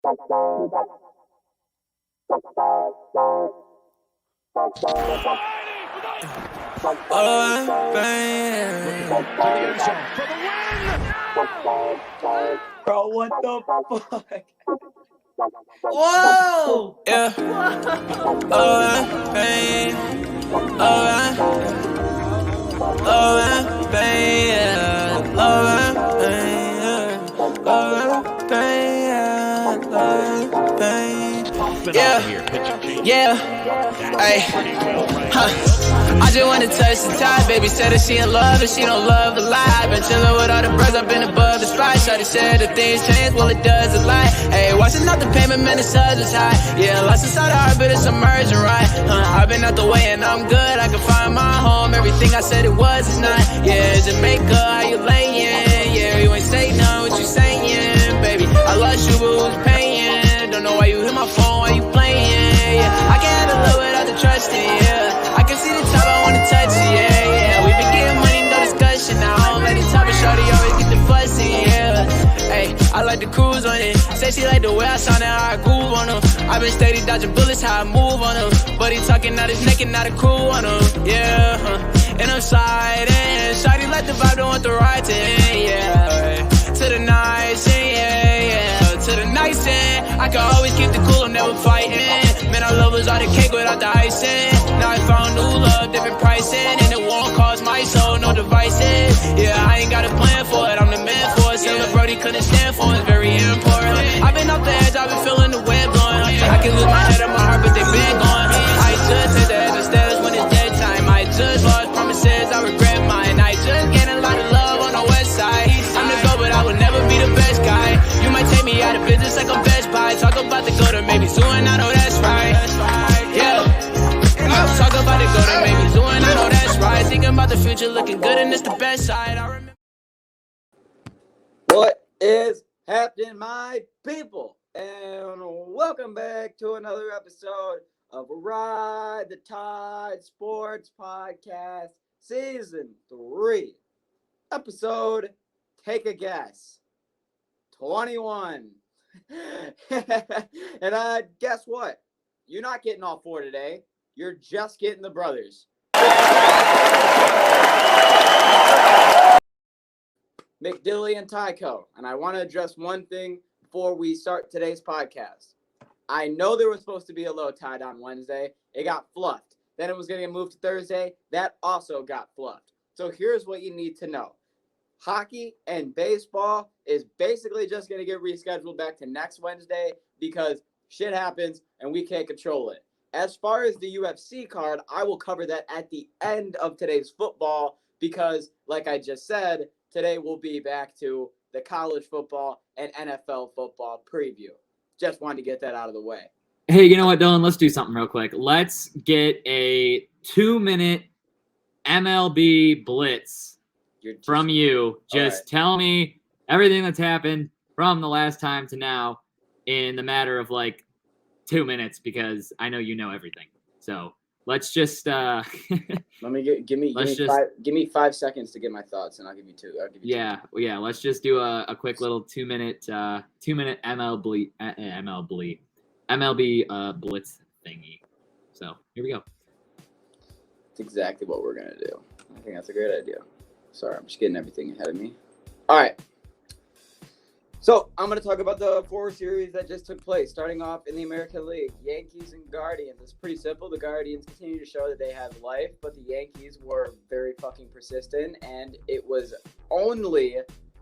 Bro, what the fuck? Whoa! Yeah. Babe. Yeah. Hey. I just wanna touch the top, baby said that she in love and she don't love the lie. Been chillin' with all the bros, I've been above the spot. Shawty said that things change, well it does a lot. Hey, watching out the payment, man, the suds is high. Yeah, lost inside the heart, but it's emerging right. I've been out the way and I'm good, I can find my home. Everything I said it was is not. Yeah, Jamaica, how you layin'? Yeah, you ain't say none, what you saying, baby? I lost you, but who's paying? Don't know why you hit my phone, why you playing? Yeah, I can't handle it without the trusting, yeah. I can see the top, I wanna touch it, yeah. We been getting money, no discussion. Now I don't let it top, but shorty always get the fussy, yeah. Hey, I like the cruise on it. Say she like the way I sound and how I groove on them. I been steady dodging bullets, how I move on them. But he talking out his neck and not a crew on them, yeah. And I'm sliding, shawty like the vibe, don't want the right to end, yeah. To the nice end, yeah. To the nice end, I can always keep the cool, I'm never fighting. Man, I love was all the cake without the icing. Now I found new love, different pricing, and it won't cost my soul, no devices. Yeah, I ain't got a plan for it, I'm the man for it. Silver Brody couldn't stand for it, it's very important. I've been off the edge, I've been feeling the web blowing. I can lose my head and my heart, but they been gone. I just hit the edge of stairs when it's dead time. I just lost promises, I regret mine. I just gained a lot of love on the west side. I'm the go, but I would never be the best guy. You might take me out of business like I'm Best Buy. Talk about the go to maybe suing, I know that's right. Yeah. Talk about the go to maybe suing, I know that's right. Thinking about the future, looking good, and it's the best side. I remember. What is happening, my people? And welcome back to another episode of Ride the Tide Sports Podcast, Season 3, Episode, take a guess, 21. And guess what? You're not getting all 4 today. You're just getting the brothers. McDilly and Tyco. And I want to address one thing before we start today's podcast. I know there was supposed to be a low tide on Wednesday. It got fluffed. Then it was going to get moved to Thursday. That also got fluffed. So here's what you need to know. Hockey and baseball is basically just going to get rescheduled back to next Wednesday because shit happens and we can't control it. As far as the UFC card, I will cover that at the end of today's football because, like I just said, today we'll be back to the college football and NFL football preview. Just wanted to get that out of the way. Hey, you know what, Dylan? Let's do something real quick. Let's get a 2-minute MLB blitz from you. Just tell me everything that's happened from the last time to now in the matter of like 2 minutes because I know you know everything. So let's just let me give me 5 seconds to get my thoughts, and I'll give you 2. Yeah. Let's just do a quick little 2-minute MLB blitz thingy. So here we go. That's exactly what we're gonna do. I think that's a great idea. Sorry, I'm just getting everything ahead of me. All right. So I'm going to talk about the 4 series that just took place, starting off in the American League. Yankees and Guardians. It's pretty simple. The Guardians continue to show that they have life, but the Yankees were very fucking persistent, and it was only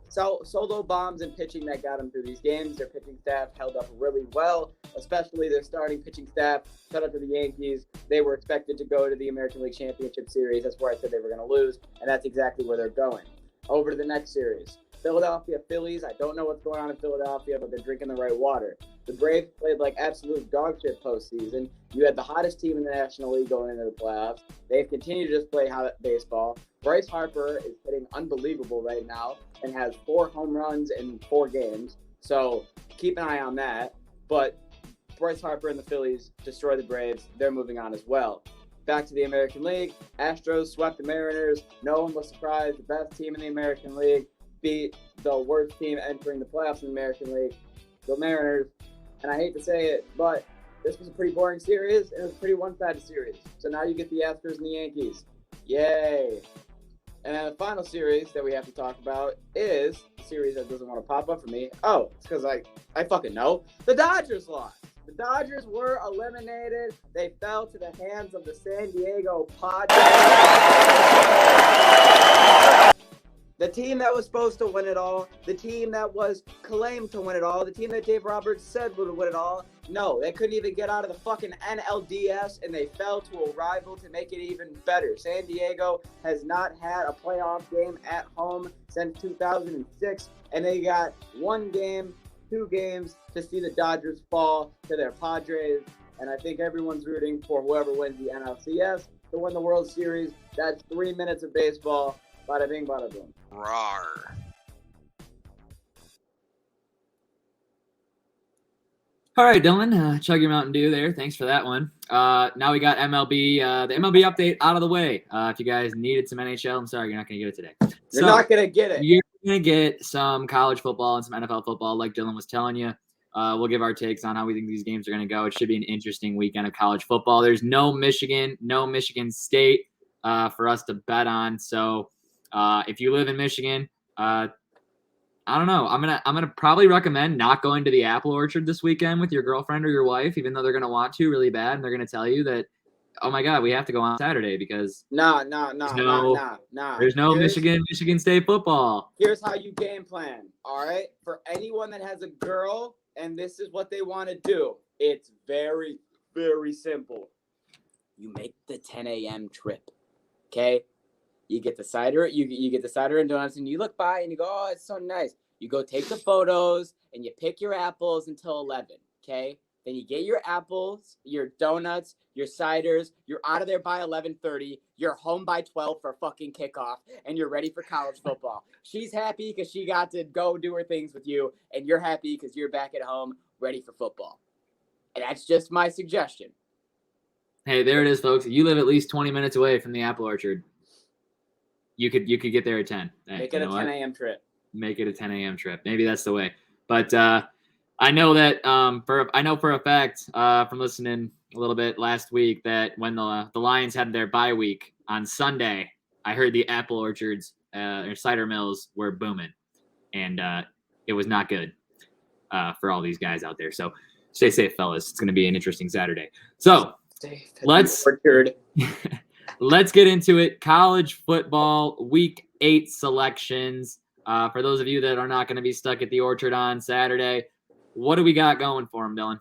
solo bombs and pitching that got them through these games. Their pitching staff held up really well, especially their starting pitching staff. Shout out to the Yankees. They were expected to go to the American League Championship Series. That's where I said they were going to lose, and that's exactly where they're going. Over to the next series. Philadelphia Phillies. I don't know what's going on in Philadelphia, but they're drinking the right water. The Braves played like absolute dog shit postseason. You had the hottest team in the National League going into the playoffs. They've continued to just play hot baseball. Bryce Harper is hitting unbelievable right now and has 4 home runs in 4 games. So keep an eye on that. But Bryce Harper and the Phillies destroy the Braves. They're moving on as well. Back to the American League. Astros swept the Mariners. No one was surprised. The best team in the American League beat the worst team entering the playoffs in the American League, the Mariners. and I hate to say it, but this was a pretty boring series, and it was a pretty one-sided series. So now you get the Astros and the Yankees. Yay. And the final series that we have to talk about is a series that doesn't want to pop up for me. Oh, it's because I fucking know. The Dodgers lost. The Dodgers were eliminated. They fell to the hands of the San Diego Padres. The team that was supposed to win it all, the team that was claimed to win it all, the team that Dave Roberts said would win it all. No, they couldn't even get out of the fucking NLDS, and they fell to a rival to make it even better. San Diego has not had a playoff game at home since 2006, and they got 1 game, 2 games to see the Dodgers fall to their Padres. And I think everyone's rooting for whoever wins the NLCS to win the World Series. That's 3 minutes of baseball. Bada bing, bada boom. Rawr. All right, Dylan, chug your Mountain Dew there. Thanks for that one. Now we got MLB, the MLB update out of the way. If you guys needed some NHL, I'm sorry, you're not going to get it today. You're not going to get it. You're going to get some college football and some NFL football, like Dylan was telling you. We'll give our takes on how we think these games are going to go. It should be an interesting weekend of college football. There's no Michigan State for us to bet on. So if you live in Michigan, I don't know. I'm gonna probably recommend not going to the apple orchard this weekend with your girlfriend or your wife, even though they're gonna want to really bad, and they're gonna tell you that, oh my God, we have to go on Saturday because Nah. There's no Michigan State football. Here's how you game plan. All right, for anyone that has a girl and this is what they want to do, it's very, very simple. You make the 10 a.m. trip. Okay. You get the cider, you get the cider and donuts, and you look by and you go, oh, it's so nice. You go take the photos and you pick your apples until 11, okay? Then you get your apples, your donuts, your ciders. You're out of there by 11:30. You're home by 12 for fucking kickoff, and you're ready for college football. She's happy because she got to go do her things with you, and you're happy because you're back at home ready for football. And that's just my suggestion. Hey, there it is, folks. If you live at least 20 minutes away from the apple orchard, you could get there at 10. Hey, Make it a 10 a.m. trip. Make it a 10 a.m. trip. Maybe that's the way. But I know that for a fact from listening a little bit last week that when the Lions had their bye week on Sunday, I heard the apple orchards or cider mills were booming, and it was not good for all these guys out there. So stay safe, fellas. It's going to be an interesting Saturday. So let's get into it. College football week 8 selections. For those of you that are not going to be stuck at the orchard on Saturday, what do we got going for them, Dylan?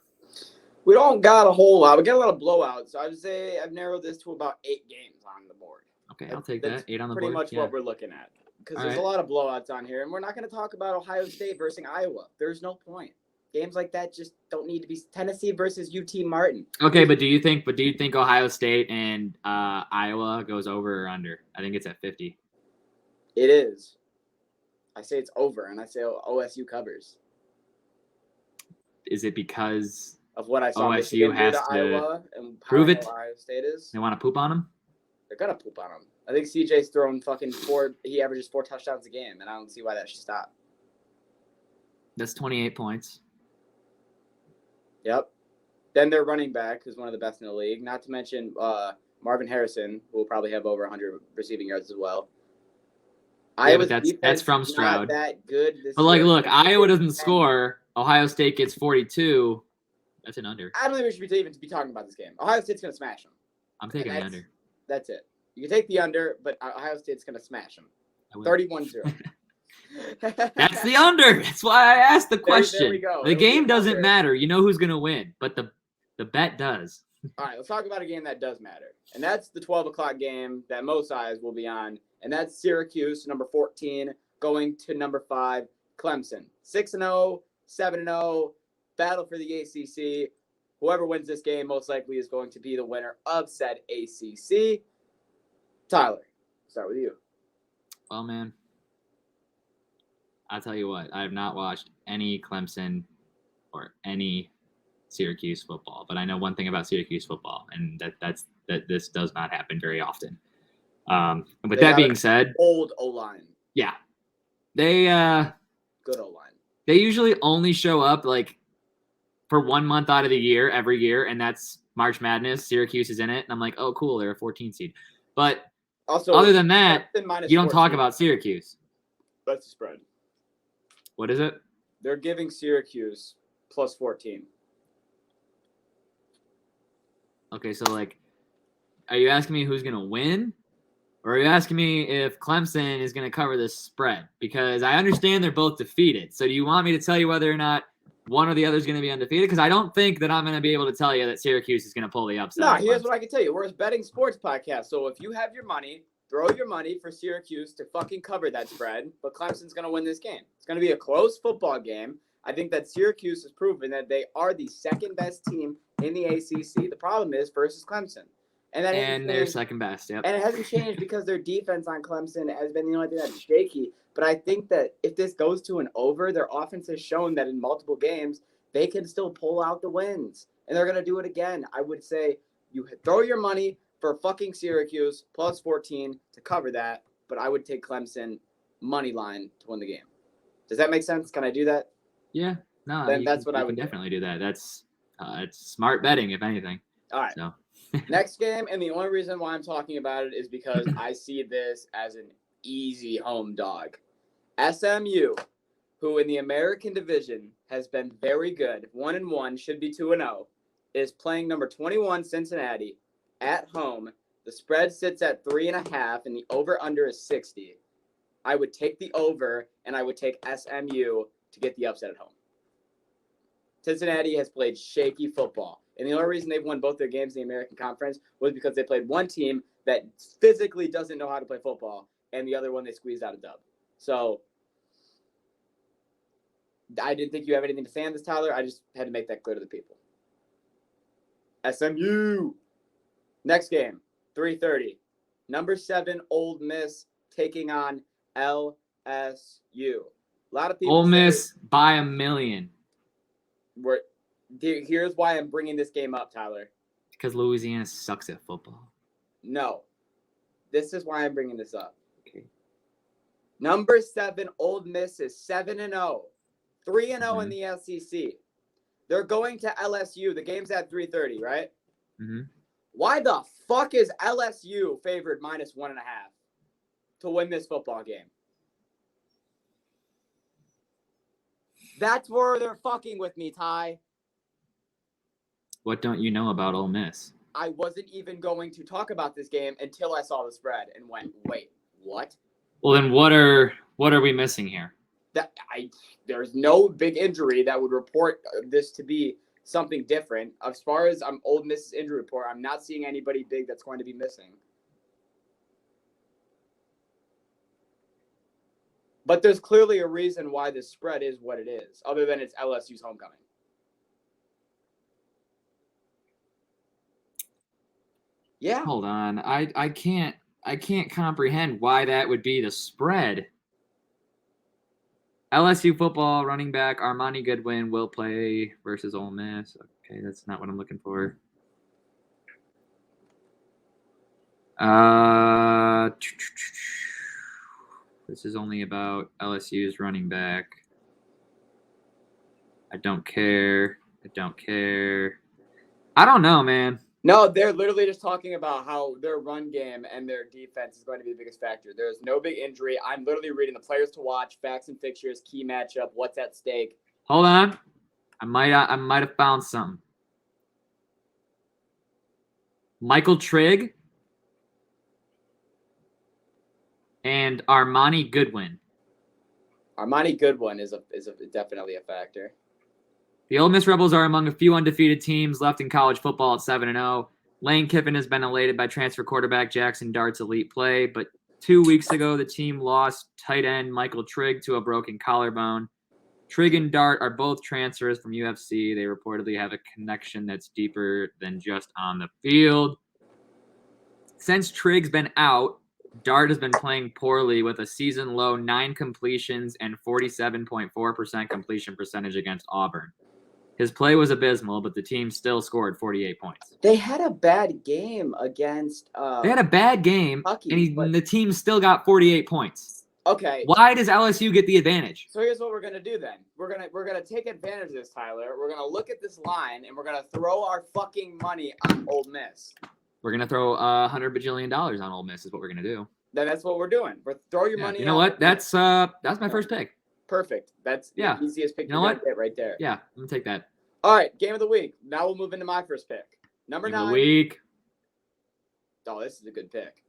We don't got a whole lot. We got a lot of blowouts. So I'd say I've narrowed this to about 8 games on the board. Okay, I'll take that. 8 on the board. Pretty much what we're looking at. Because there's a lot of blowouts on here. And we're not going to talk about Ohio State versus Iowa. There's no point. Games like that just don't need to be. Tennessee versus UT Martin. Okay, but do you think Ohio State and Iowa goes over or under? I think it's at 50. It is. I say it's over, and I say OSU covers. Is it because of what I saw OSU Michigan has to to Iowa and prove it? Ohio State is. They want to poop on them? They're gonna poop on them. I think CJ's thrown fucking 4. He averages 4 touchdowns a game, and I don't see why that should stop. That's 28 points. Yep. Then their running back, who's one of the best in the league. Not to mention Marvin Harrison, who will probably have over 100 receiving yards as well. Yeah, but that's from Stroud. Not that good. But look, Iowa doesn't score. Ohio State gets 42. That's an under. I don't think we should even be talking about this game. Ohio State's gonna smash them. I'm taking the under. That's it. You can take the under, but Ohio State's gonna smash them. 31-0. That's the under. That's why I asked the question. There we go. The game doesn't matter. You know who's going to win, but the bet does. All right, let's talk about a game that does matter. And that's the 12 o'clock game that most eyes will be on. And that's Syracuse, number 14, going to number 5, Clemson. 6-0, 7-0, battle for the ACC. Whoever wins this game most likely is going to be the winner of said ACC. Tyler, start with you. Well, man, I'll tell you what. I have not watched any Clemson or any Syracuse football, but I know one thing about Syracuse football, and that's this does not happen very often. With that being said, old O-line. Yeah, they good O-line. They usually only show up like for 1 month out of the year every year, and that's March Madness. Syracuse is in it, and I'm like, oh, cool, they're a 14 seed. But Also, other than that, Clemson you don't talk 14. about Syracuse. That's the spread. What is it? They're giving Syracuse plus 14. Okay, so like, are you asking me who's going to win? Or are you asking me if Clemson is going to cover this spread? Because I understand they're both defeated. So do you want me to tell you whether or not one or the other is going to be undefeated? Because I don't think that I'm going to be able to tell you that Syracuse is going to pull the upset. No, here's what I can tell you. We're a betting sports podcast. So if you have your money, throw your money for Syracuse to fucking cover that spread. But Clemson's going to win this game. It's going to be a close football game. I think that Syracuse has proven that they are the second best team in the ACC. The problem is versus Clemson. And they're second best, yep. And it hasn't changed because their defense on Clemson has been the only thing that's shaky. But I think that if this goes to an over, their offense has shown that in multiple games, they can still pull out the wins. And they're going to do it again. I would say you throw your money for fucking Syracuse plus 14 to cover that. But I would take Clemson money line to win the game. Does that make sense? Can I do that? Yeah. No, then that's what I would definitely do that. That's it's smart betting, if anything. All right. So. Next game, and the only reason why I'm talking about it is because I see this as an easy home dog. SMU, who in the American division has been very good, 1-1, should be 2-0, is playing number 21 Cincinnati at home. The spread sits at 3.5, and the over/under is 60. I would take the over, and I would take SMU to get the upset at home. Cincinnati has played shaky football. And the only reason they've won both their games in the American Conference was because they played one team that physically doesn't know how to play football, and the other one they squeezed out a dub. So I didn't think you have anything to say on this, Tyler. I just had to make that clear to the people. SMU. Next game, 3:30. Number 7, Ole Miss taking on LSU. A lot of people Ole Miss by a million. Here's why I'm bringing this game up, Tyler. Because Louisiana sucks at football. No. This is why I'm bringing this up. Okay. Number 7, Ole Miss is 7-0. 3-0 in the SEC. They're going to LSU. The game's at 3:30, right? Mm-hmm. Why the fuck is LSU favored -1.5 to win this football game? That's where they're fucking with me, Ty. What don't you know about Ole Miss? I wasn't even going to talk about this game until I saw the spread and went, wait, what? Well, then what are we missing here? There's no big injury that would report this to be something different. As far as Ole Miss's injury report, I'm not seeing anybody big that's going to be missing. But there's clearly a reason why this spread is what it is, other than it's LSU's homecoming. Yeah. Hold on. I can't comprehend why that would be the spread. LSU football running back Armani Goodwin will play versus Ole Miss. Okay, that's not what I'm looking for. This is only about LSU's running back. I don't care. I don't know, man. No, they're literally just talking about how their run game and their defense is going to be the biggest factor. There's no big injury. I'm literally reading the players to watch, facts and fixtures, key matchup, what's at stake. Hold on. I might have found something. Michael Trigg and Armani Goodwin. Armani Goodwin is definitely a factor. The Ole Miss Rebels are among a few undefeated teams left in college football at 7-0. Lane Kiffin has been elated by transfer quarterback Jackson Dart's elite play, but 2 weeks ago the team lost tight end Michael Trigg to a broken collarbone. Trigg and Dart are both transfers from UFC. They reportedly have a connection that's deeper than just on the field. Since Trigg's been out, Dart has been playing poorly with a season-low 9 completions and 47.4% completion percentage against Auburn. His play was abysmal, but the team still scored 48 points. They had a bad game against They had a bad game, Kentucky, and the team still got 48 points. Okay. Why does LSU get the advantage? So here's what we're gonna do then. We're gonna take advantage of this, Tyler. We're gonna look at this line and we're gonna throw our fucking money on Ole Miss. We're gonna throw $100 bajillion on Ole Miss. Is what we're gonna do. Then that's what we're doing. We're throw your money. You know what? That's my first pick. Perfect. That's the easiest pick you know what? Get right there. Yeah, I'm gonna take that. All right, game of the week. Now we'll move into my first pick. Number 9. Game of the week. Oh, this is a good pick.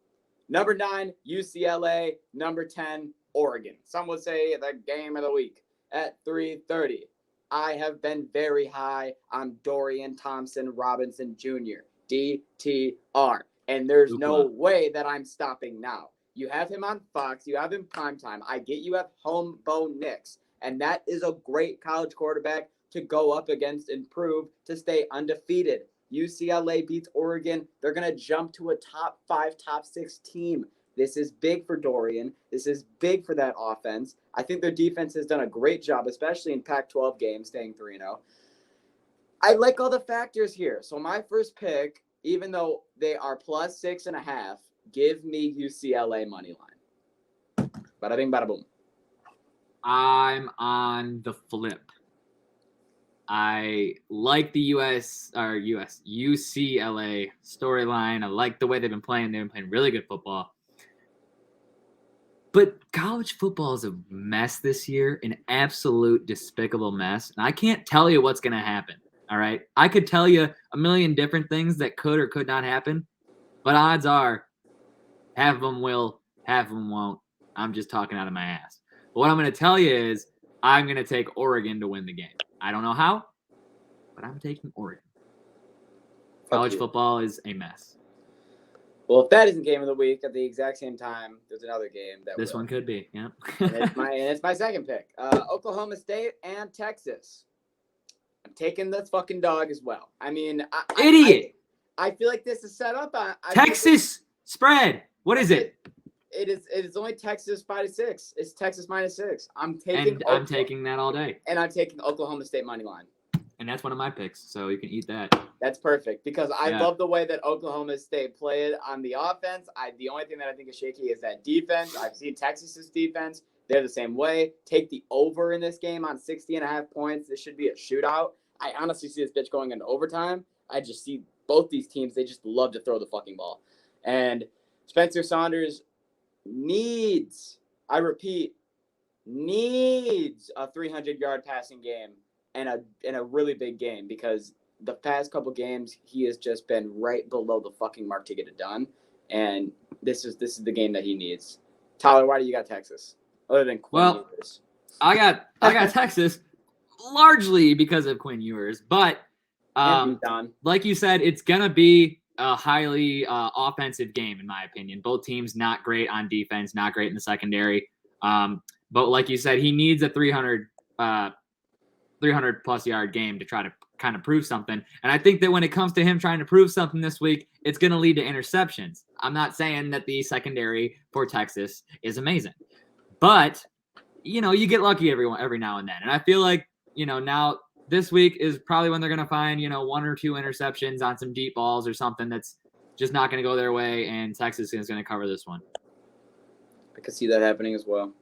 Number 9, UCLA. Number 10, Oregon. Some would say the game of the week at 3:30. I have been very high on Dorian Thompson-Robinson Jr. DTR. And there's no way that I'm stopping now. You have him on Fox. You have him primetime. I get you have home Bo Nix. And that is a great college quarterback to go up against and prove to stay undefeated. UCLA beats Oregon. They're going to jump to a top 5, top 6 team. This is big for Dorian. This is big for that offense. I think their defense has done a great job, especially in Pac-12 games, staying 3-0. I like all the factors here. So my first pick, even though they are plus 6.5, give me UCLA money line. Bada bing, bada boom. I'm on the flip. I like the UCLA storyline. I like the way they've been playing. They've been playing really good football. But college football is a mess this year, an absolute despicable mess. And I can't tell you what's going to happen, all right? I could tell you a million different things that could or could not happen, but odds are half of them will, half of them won't. I'm just talking out of my ass. But what I'm going to tell you is I'm going to take Oregon to win the game. I don't know how, but I'm taking Oregon. College football is a mess. Well, if that isn't game of the week, at the exact same time, there's another game that this one could be. Yeah, and it's my second pick. Oklahoma State and Texas. I'm taking the fucking dog as well. I mean, idiot. I feel like this is set up on Texas spread. What is it? It is only Texas 5-6. It's Texas -6. I'm taking that all day. And I'm taking Oklahoma State money line. And that's one of my picks, so you can eat that. That's perfect because I love the way that Oklahoma State played on the offense. The only thing that I think is shaky is that defense. I've seen Texas's defense. They're the same way. Take the over in this game on 60.5 points. This should be a shootout. I honestly see this bitch going into overtime. I just see both these teams. They just love to throw the fucking ball. And Spencer Saunders needs a 300-yard passing game and a really big game because the past couple games he has just been right below the fucking mark to get it done. And this is the game that he needs. Tyler, why do you got Texas? Other than Quinn Ewers? I got Texas largely because of Quinn Ewers, but like you said, it's gonna be a highly offensive game, in my opinion. Both teams not great on defense, not great in the secondary. But like you said, he needs a 300-plus yard game to try to kind of prove something. And I think that when it comes to him trying to prove something this week, it's going to lead to interceptions. I'm not saying that the secondary for Texas is amazing. But, you get lucky every now and then. And I feel like, now – this week is probably when they're going to find, 1 or 2 interceptions on some deep balls or something that's just not going to go their way, and Texas is going to cover this one. I could see that happening as well.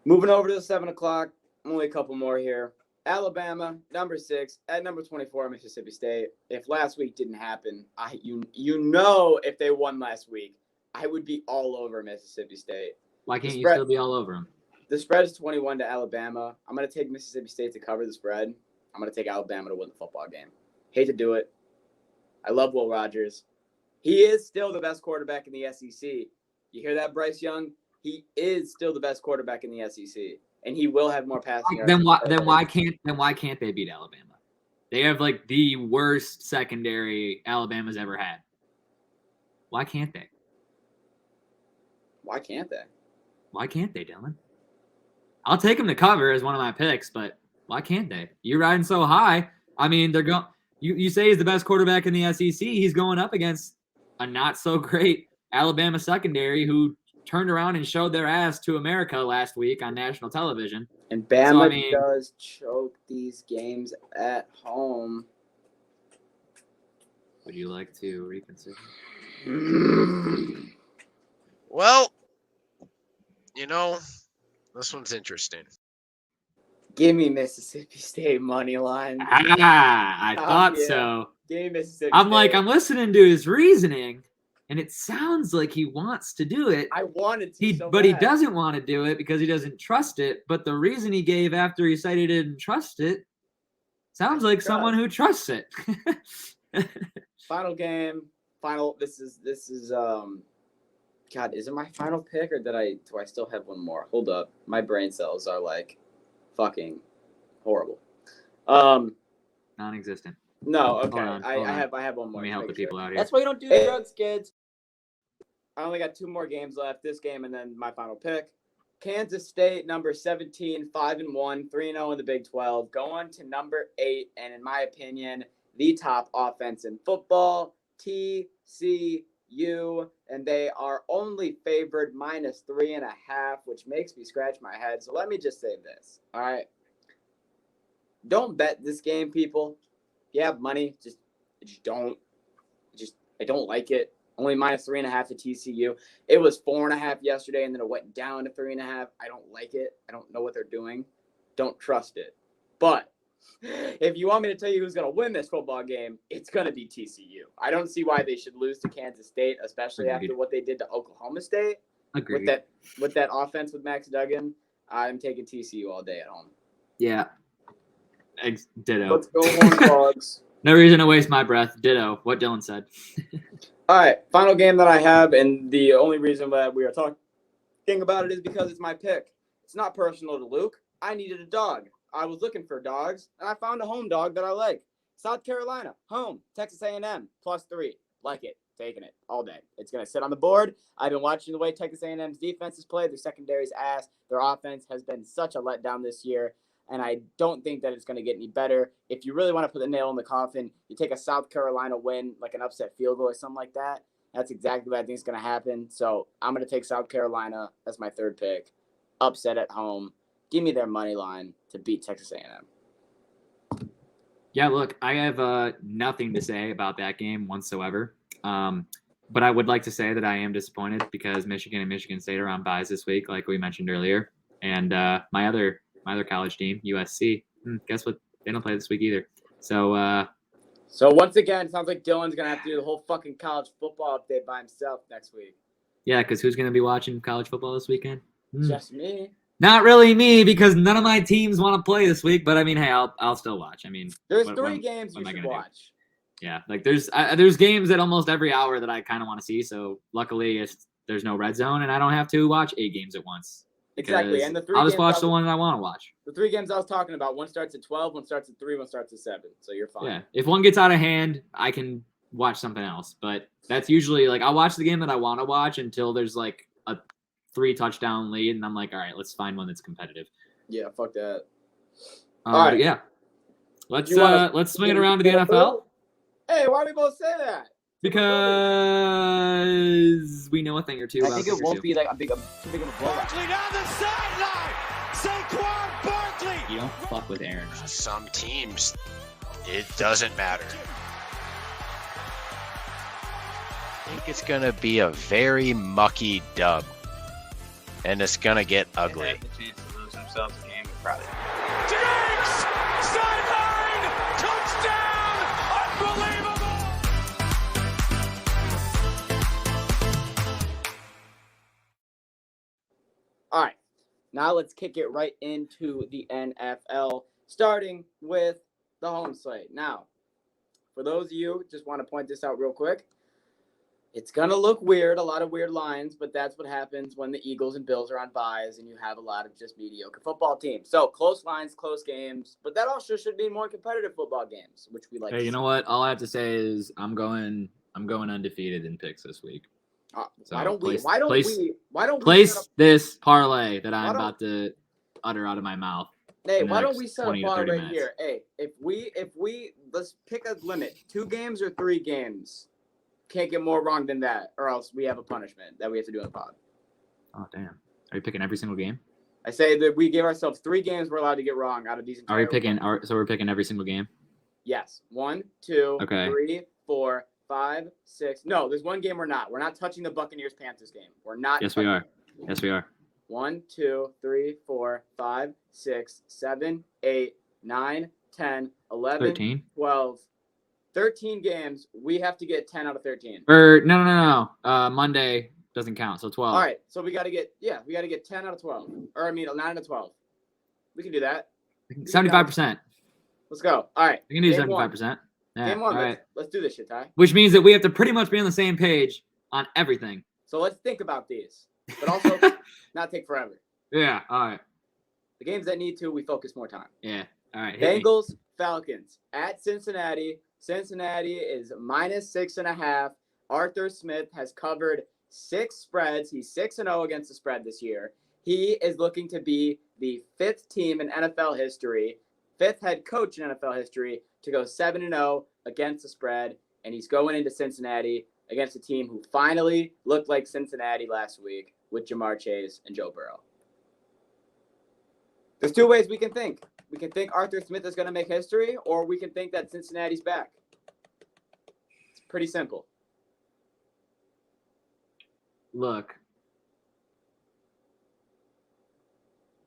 Moving over to the 7 o'clock, only a couple more here. Alabama, number 6, at number 24, Mississippi State. If last week didn't happen, if they won last week, I would be all over Mississippi State. Why can't you still be all over them? The spread is 21 to Alabama. I'm going to take Mississippi State to cover the spread. I'm going to take Alabama to win the football game. Hate to do it. I love Will Rogers. He is still the best quarterback in the SEC. You hear that, Bryce Young? He is still the best quarterback in the SEC, and he will have more passing yards. Then why can't they beat Alabama? They have like the worst secondary Alabama's ever had. Why can't they? Why can't they? Why can't they, Dylan? I'll take them to cover as one of my picks, but why can't they? You're riding so high. I mean, they're going. You say he's the best quarterback in the SEC. He's going up against a not so great Alabama secondary who turned around and showed their ass to America last week on national television. And Bama does choke these games at home. Would you like to reconsider? Well, This one's interesting. Give me Mississippi State money line. I thought yeah. so. Give me Mississippi I'm State. like, I'm listening to his reasoning, and it sounds like he wants to do it. I wanted to, But he doesn't want to do it because he doesn't trust it. But the reason he gave after he said he didn't trust it sounds like someone who trusts it. Final game. This is God, is it my final pick or do I still have one more? Hold up. My brain cells are like fucking horrible. Non-existent. No, okay. Hold on. I have one more. Let me help the people out here. That's why you don't do drugs, kids. I only got 2 more games left. This game and then my final pick. Kansas State, number 17, 5-1, 3-0 in the Big 12, going to number 8, and in my opinion, the top offense in football, TCU, and they are only favored -3.5, which makes me scratch my head. So let me just say this, all right? Don't bet this game, people. If you have money, just don't. I don't like it. Only -3.5 to TCU. It was 4.5 yesterday, and then it went down to 3.5. I don't like it. I don't know what they're doing. Don't trust it. But if you want me to tell you who's going to win this football game, it's going to be TCU. I don't see why they should lose to Kansas State, especially after what they did to Oklahoma State. Agreed. With that offense with Max Duggan. I'm taking TCU all day at home. Yeah. Ditto. Let's go Horned Frogs. No reason to waste my breath. Ditto. What Dylan said. All right, final game that I have, and the only reason that we are talking about it is because it's my pick. It's not personal to Luke. I needed a dog. I was looking for dogs, and I found a home dog that I like. South Carolina, home, Texas A&M, +3. Like it, taking it all day. It's going to sit on the board. I've been watching the way Texas A&M's defense has played. Their secondary's ass. Their offense has been such a letdown this year, and I don't think that it's going to get any better. If you really want to put the nail in the coffin, you take a South Carolina win, like an upset field goal or something like that. That's exactly what I think is going to happen. So I'm going to take South Carolina as my 3rd pick. Upset at home. Give me their money line to beat Texas A&M. Yeah, look, I have nothing to say about that game whatsoever. But I would like to say that I am disappointed because Michigan and Michigan State are on byes this week, like we mentioned earlier. And my other college team, USC, guess what? They don't play this week either. So once again, it sounds like Dylan's going to have to do the whole fucking college football update by himself next week. Yeah, because who's going to be watching college football this weekend? Just me. Not really me, because none of my teams want to play this week. But I mean, hey, I'll still watch. I mean, there's 3 games you should watch. Yeah, like there's games at almost every hour that I kind of want to see. So luckily, there's no red zone, and I don't have to watch 8 games at once. Exactly, and I'll just watch the one that I want to watch. The 3 games I was talking about, one starts at 12, one starts at 3, one starts at 7. So you're fine. Yeah, if one gets out of hand, I can watch something else. But that's usually like I'll watch the game that I want to watch until there's like a 3-touchdown lead, and I'm like, all right, let's find one that's competitive. Yeah, fuck that. All right, yeah. Let's swing it around to the NFL. Hey, why do we both say that? Because we know a thing or two. I think it won't be like too big of a blowout. Barkley down the sideline. Saquon Barkley. You don't fuck with Aaron. Some teams, it doesn't matter. I think it's going to be a very mucky dub. And it's going to get ugly. They have the chance to lose themselves a game, probably. Diggs! Sideline! Touchdown! Unbelievable! All right. Now let's kick it right into the NFL, starting with the home slate. Now, for those of you, just want to point this out real quick. It's going to look weird, a lot of weird lines, but that's what happens when the Eagles and Bills are on byes and you have a lot of just mediocre football teams. So close lines, close games, but that also should be more competitive football games, which we like. Hey, you know what? All I have to say is I'm going undefeated in picks this week. So why don't we place this parlay that I'm about to utter out of my mouth? Hey, why don't we set a bar right here? Hey, if we let's pick a limit, 2 games or 3 games. Can't get more wrong than that, or else we have a punishment that we have to do in the pod. Oh, damn. Are you picking every single game? I say that we give ourselves 3 games we're allowed to get wrong out of these entire so we're picking every single game? Yes. 1, 2, okay. 3, 4, 5, 6. No, there's 1 game we're not. We're not touching the Buccaneers-Panthers game. We're not. Yes, we are. Yes, we are. 1, 2, 3, 4, 5, 6, 7, 8, 9, 10, 11, 13. 12, 13 games. We have to get 10 out of 13. Or no. Monday doesn't count, so 12. All right, so we got to get 10 out of 12. Or 9 out of 12. We can do that. 75%. Let's go. All right. We can do Game 75%. Yeah, Game 1. all right. Let's do this shit, Ty. Which means that we have to pretty much be on the same page on everything. So let's think about these, but also not take forever. Yeah, all right. The games that need to, we focus more time. Yeah, all right. hit me. Bengals, Falcons at Cincinnati. Cincinnati is -6.5. Arthur Smith has covered 6 spreads. He's 6-0 against the spread this year. He is looking to be the 5th team in NFL history, 5th head coach in NFL history to go 7-0 against the spread, and he's going into Cincinnati against a team who finally looked like Cincinnati last week with Jamar Chase and Joe Burrow. There's 2 ways we can think. We can think Arthur Smith is going to make history, or we can think that Cincinnati's back. It's pretty simple. Look,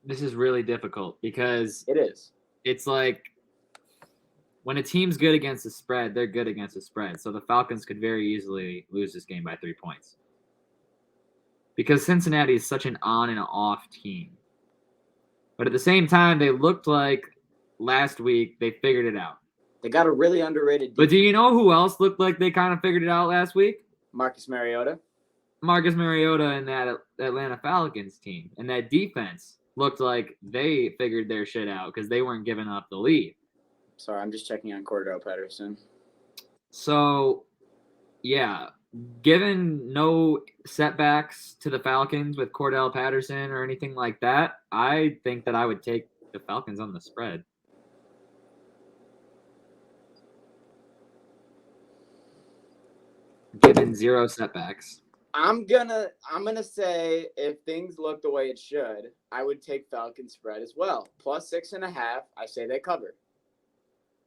this is really difficult because It is. it's like when a team's good against the spread, they're good against the spread. So the Falcons could very easily lose this game by 3 points. Because Cincinnati is such an on and off team. But at the same time, they looked like last week they figured it out. They got a really underrated But do you know who else looked like they kind of figured it out last week? Marcus Mariota. Marcus Mariota and that Atlanta Falcons team. And that defense looked like they figured their shit out because they weren't giving up the lead. Sorry, I'm just checking on Cordell Patterson. So, yeah, given no setbacks to the Falcons with Cordell Patterson or anything like that, I think that I would take the Falcons on the spread. Given 0 setbacks. I'm gonna say if things look the way it should, I would take Falcons spread as well. +6.5. I say they cover.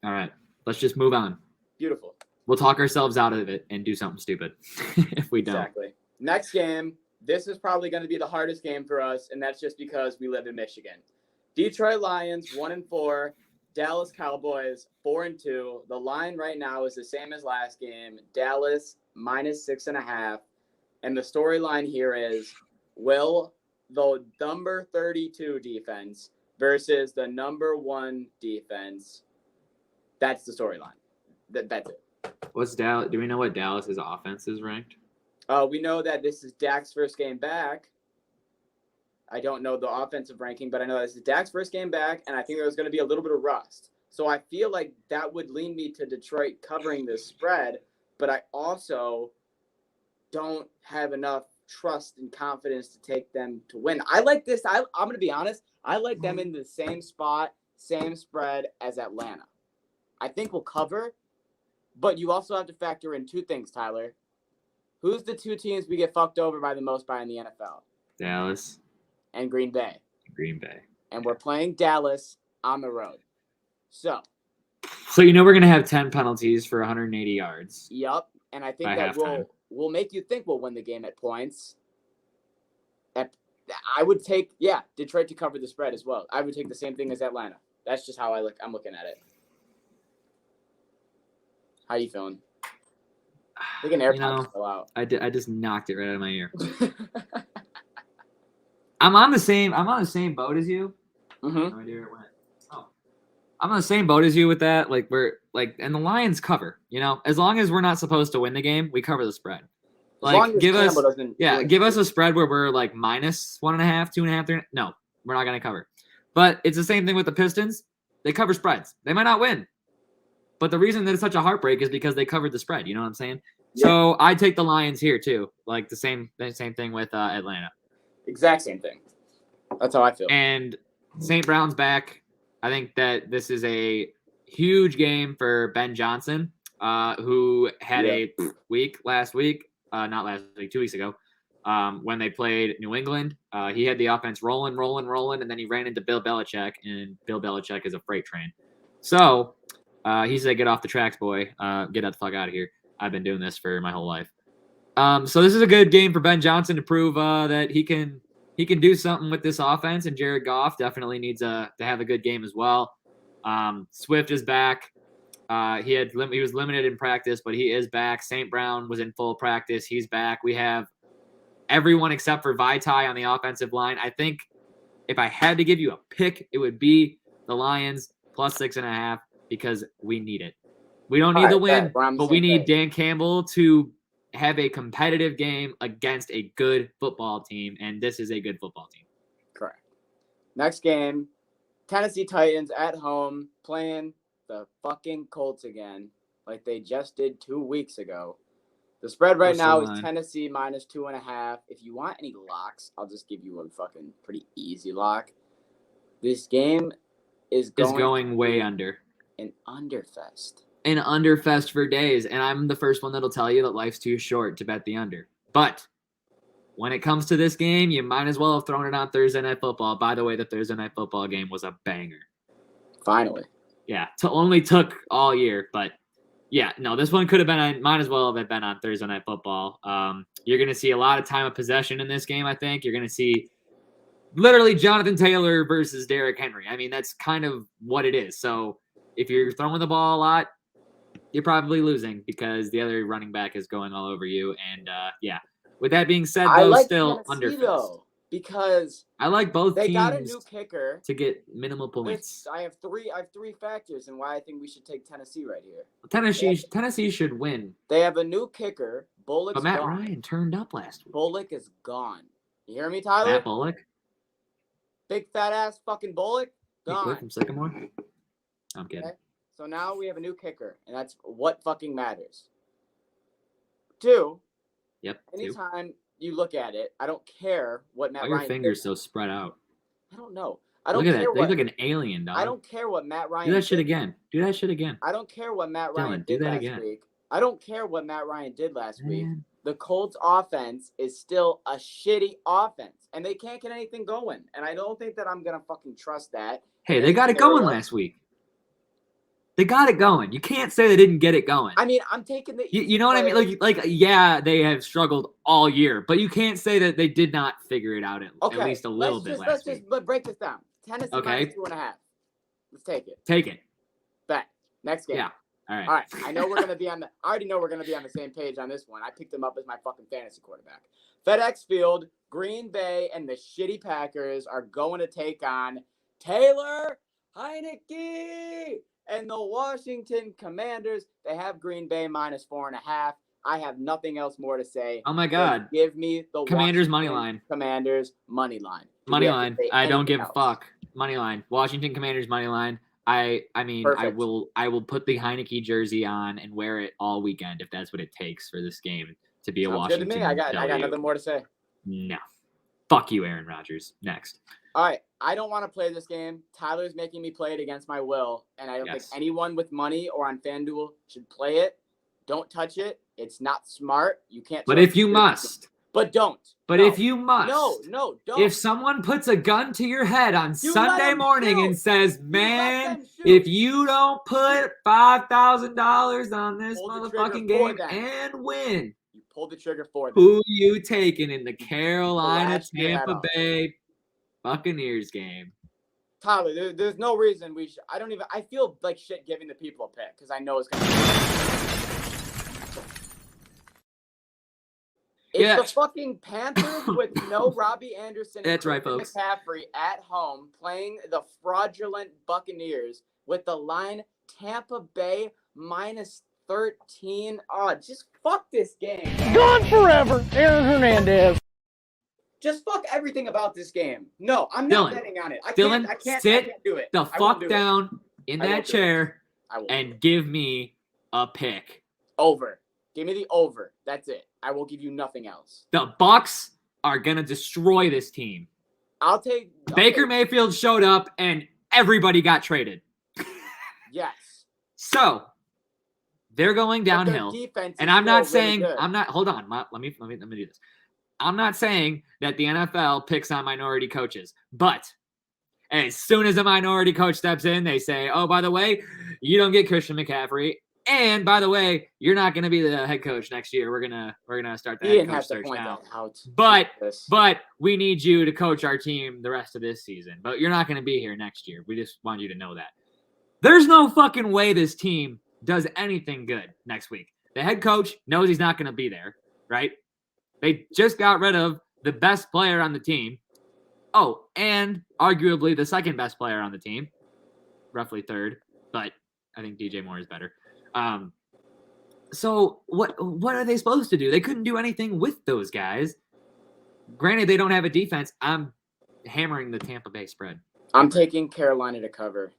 All right, let's just move on. Beautiful. We'll talk ourselves out of it and do something stupid if we don't. Exactly. Next game. This is probably going to be the hardest game for us, and that's just because we live in Michigan. Detroit Lions 1-4. Dallas Cowboys 4-2. The line right now is the same as last game. Dallas -6.5. And the storyline here is, will the number 32 defense versus the number 1 defense? That's the storyline. That's it. What's Dallas? Do we know what Dallas's offense is ranked? We know that this is Dak's first game back. I don't know the offensive ranking, but I know this is Dak's first game back, and I think there's going to be a little bit of rust. So I feel like that would lean me to Detroit covering the spread, but I also don't have enough trust and confidence to take them to win. I like this. I'm going to be honest. I like them in the same spot, same spread as Atlanta. I think we'll cover, but you also have to factor in 2 things, Tyler. Who's the 2 teams we get fucked over by the most by in the NFL? Dallas And Green Bay. Green Bay. And we're playing Dallas on the road. So you know we're going to have 10 penalties for 180 yards. Yup. And I think By that halftime. will make you think we'll win the game at points. I would take, Detroit to cover the spread as well. I would take the same thing as Atlanta. That's just how I'm looking at it. How you feeling? I think an AirPod fell out. I just knocked it right out of my ear. I'm on the same boat as you. Mm-hmm. No idea where it went. Oh. I'm on the same boat as you with that. Like and the Lions cover, as long as we're not supposed to win the game, we cover the spread. Like give us a spread where we're like -1.5, 2.5, 3. No, we're not going to cover. But it's the same thing with the Pistons. They cover spreads. They might not win. But the reason that it's such a heartbreak is because they covered the spread. You know what I'm saying? Yeah. So I take the Lions here too. Like the same thing with Atlanta. Exact same thing. That's how I feel. And St. Brown's back. I think that this is a huge game for Ben Johnson, who had a week last week. Not last week, 2 weeks ago, when they played New England. He had the offense rolling, and then he ran into Bill Belichick, and Bill Belichick is a freight train. So he said, "Get off the tracks, boy. Get the fuck out of here. I've been doing this for my whole life." So this is a good game for Ben Johnson to prove that he can he can do something with this offense, and Jared Goff definitely needs to have a good game as well. Swift is back. He was limited in practice, but he is back. St. Brown was in full practice. He's back. We have everyone except for Vaitai on the offensive line. I think if I had to give you a pick, it would be the Lions plus 6.5 because we need it. We don't need the win, but we need Dan Campbell to have a competitive game against a good football team, and this is a good football team. Correct. Next game, Tennessee Titans at home playing the fucking Colts again, like they just did 2 weeks ago. The spread right now is Tennessee minus 2.5. If you want any locks, I'll just give you a fucking pretty easy lock. This game is going way under. An underfest. An underfest for days, and I'm the first one that'll tell you that life's too short to bet the under. But when it comes to this game, you might as well have thrown it on Thursday Night Football. By the way, the Thursday Night Football game was a banger. Finally. Yeah, only took all year, but yeah, no, this one could have been might as well have been on Thursday Night Football. You're going to see a lot of time of possession in this game, I think. You're going to see literally Jonathan Taylor versus Derrick Henry. I mean, that's kind of what it is. So if you're throwing the ball a lot, you're probably losing because the other running back is going all over you. And yeah, with that being said, though, still underfest. Because I like both they teams got a new kicker to get minimal points. I have three factors in why I think we should take Tennessee right here. Tennessee should win. They have a new kicker. Bullock's But Matt gone. Ryan turned up last week. Bullock is gone. You hear me, Tyler? Matt Bullock? Big fat ass fucking Bullock? Gone. Cliff from Sycamore? I'm kidding. Okay. So now we have a new kicker, and that's what fucking matters. 2. Yep. Anytime you look at it, I don't care what Matt Ryan. Why are your fingers so spread out? I don't know. I don't look care at that. what. They look like an alien, dog. I don't care what Matt Ryan. Do that shit again. Do that shit again. I don't care what Matt Ryan Dylan, did do that last again. week. I don't care what Matt Ryan did last week. Man. The Colts offense is still a shitty offense, and they can't get anything going. And I don't think that I'm gonna fucking trust that. Hey, they got it going last week. They got it going. You can't say they didn't get it going. I mean, I'm taking the. You know what I mean? Like, yeah, they have struggled all year, but you can't say that they did not figure it out at least a little bit last week. Let's break this down. Tennessee minus 2.5. Let's take it. Take it. Bet. Next game. Yeah. All right. All right. I know we're gonna be on I already know we're gonna be on the same page on this one. I picked them up as my fucking fantasy quarterback. FedEx Field, Green Bay, and the shitty Packers are going to take on Taylor Heineke and the Washington Commanders. They have Green Bay minus 4.5. I have nothing else more to say. Oh my God. Give me the Commanders money line. Commanders money line. Money line. I don't give a fuck. Money line. Washington Commanders money line. I mean, Perfect. I will put the Heineke jersey on and wear it all weekend if that's what it takes for this game to be a Sounds Washington. good to me. I got nothing more to say. No. Fuck you, Aaron Rodgers. Next. All right. I don't want to play this game. Tyler's making me play it against my will, and I don't think anyone with money or on FanDuel should play it. Don't touch it. It's not smart. You can't. But if you must. But don't. But if you must. No, don't. If someone puts a gun to your head on Sunday morning and says, man, if you don't put $5,000 on this motherfucking game and win, you pull the trigger for them. Who you taking in the Carolina Tampa Bay Buccaneers game? Tyler, there's no reason we should. I feel like shit giving the people a pick because I know it's going to be. It's the fucking Panthers with no Robbie Anderson and That's right, folks. McCaffrey at home playing the fraudulent Buccaneers with the line Tampa Bay minus 13. Oh, just fuck this game. Gone forever, Aaron Hernandez. Just fuck everything about this game. No, I'm not betting on it. I can't do it. The fuck down in that chair and give me a pick. Over. Give me the over. That's it. I will give you nothing else. The Bucs are gonna destroy this team. Baker Mayfield showed up and everybody got traded. Yes. So they're going downhill. And I'm not saying hold on. Let me do this. I'm not saying that the NFL picks on minority coaches, but as soon as a minority coach steps in, they say, oh, by the way, you don't get Christian McCaffrey. And by the way, you're not going to be the head coach next year. We're gonna start the He head didn't coach have to search point now. that out. But Jesus. we need you to coach our team the rest of this season. But you're not going to be here next year. We just want you to know that. There's no fucking way this team does anything good next week. The head coach knows he's not going to be there, right? They just got rid of the best player on the team. Oh, and arguably the second best player on the team, roughly third, but I think DJ Moore is better. So what are they supposed to do? They couldn't do anything with those guys. Granted, they don't have a defense. I'm hammering the Tampa Bay spread. I'm taking Carolina to cover.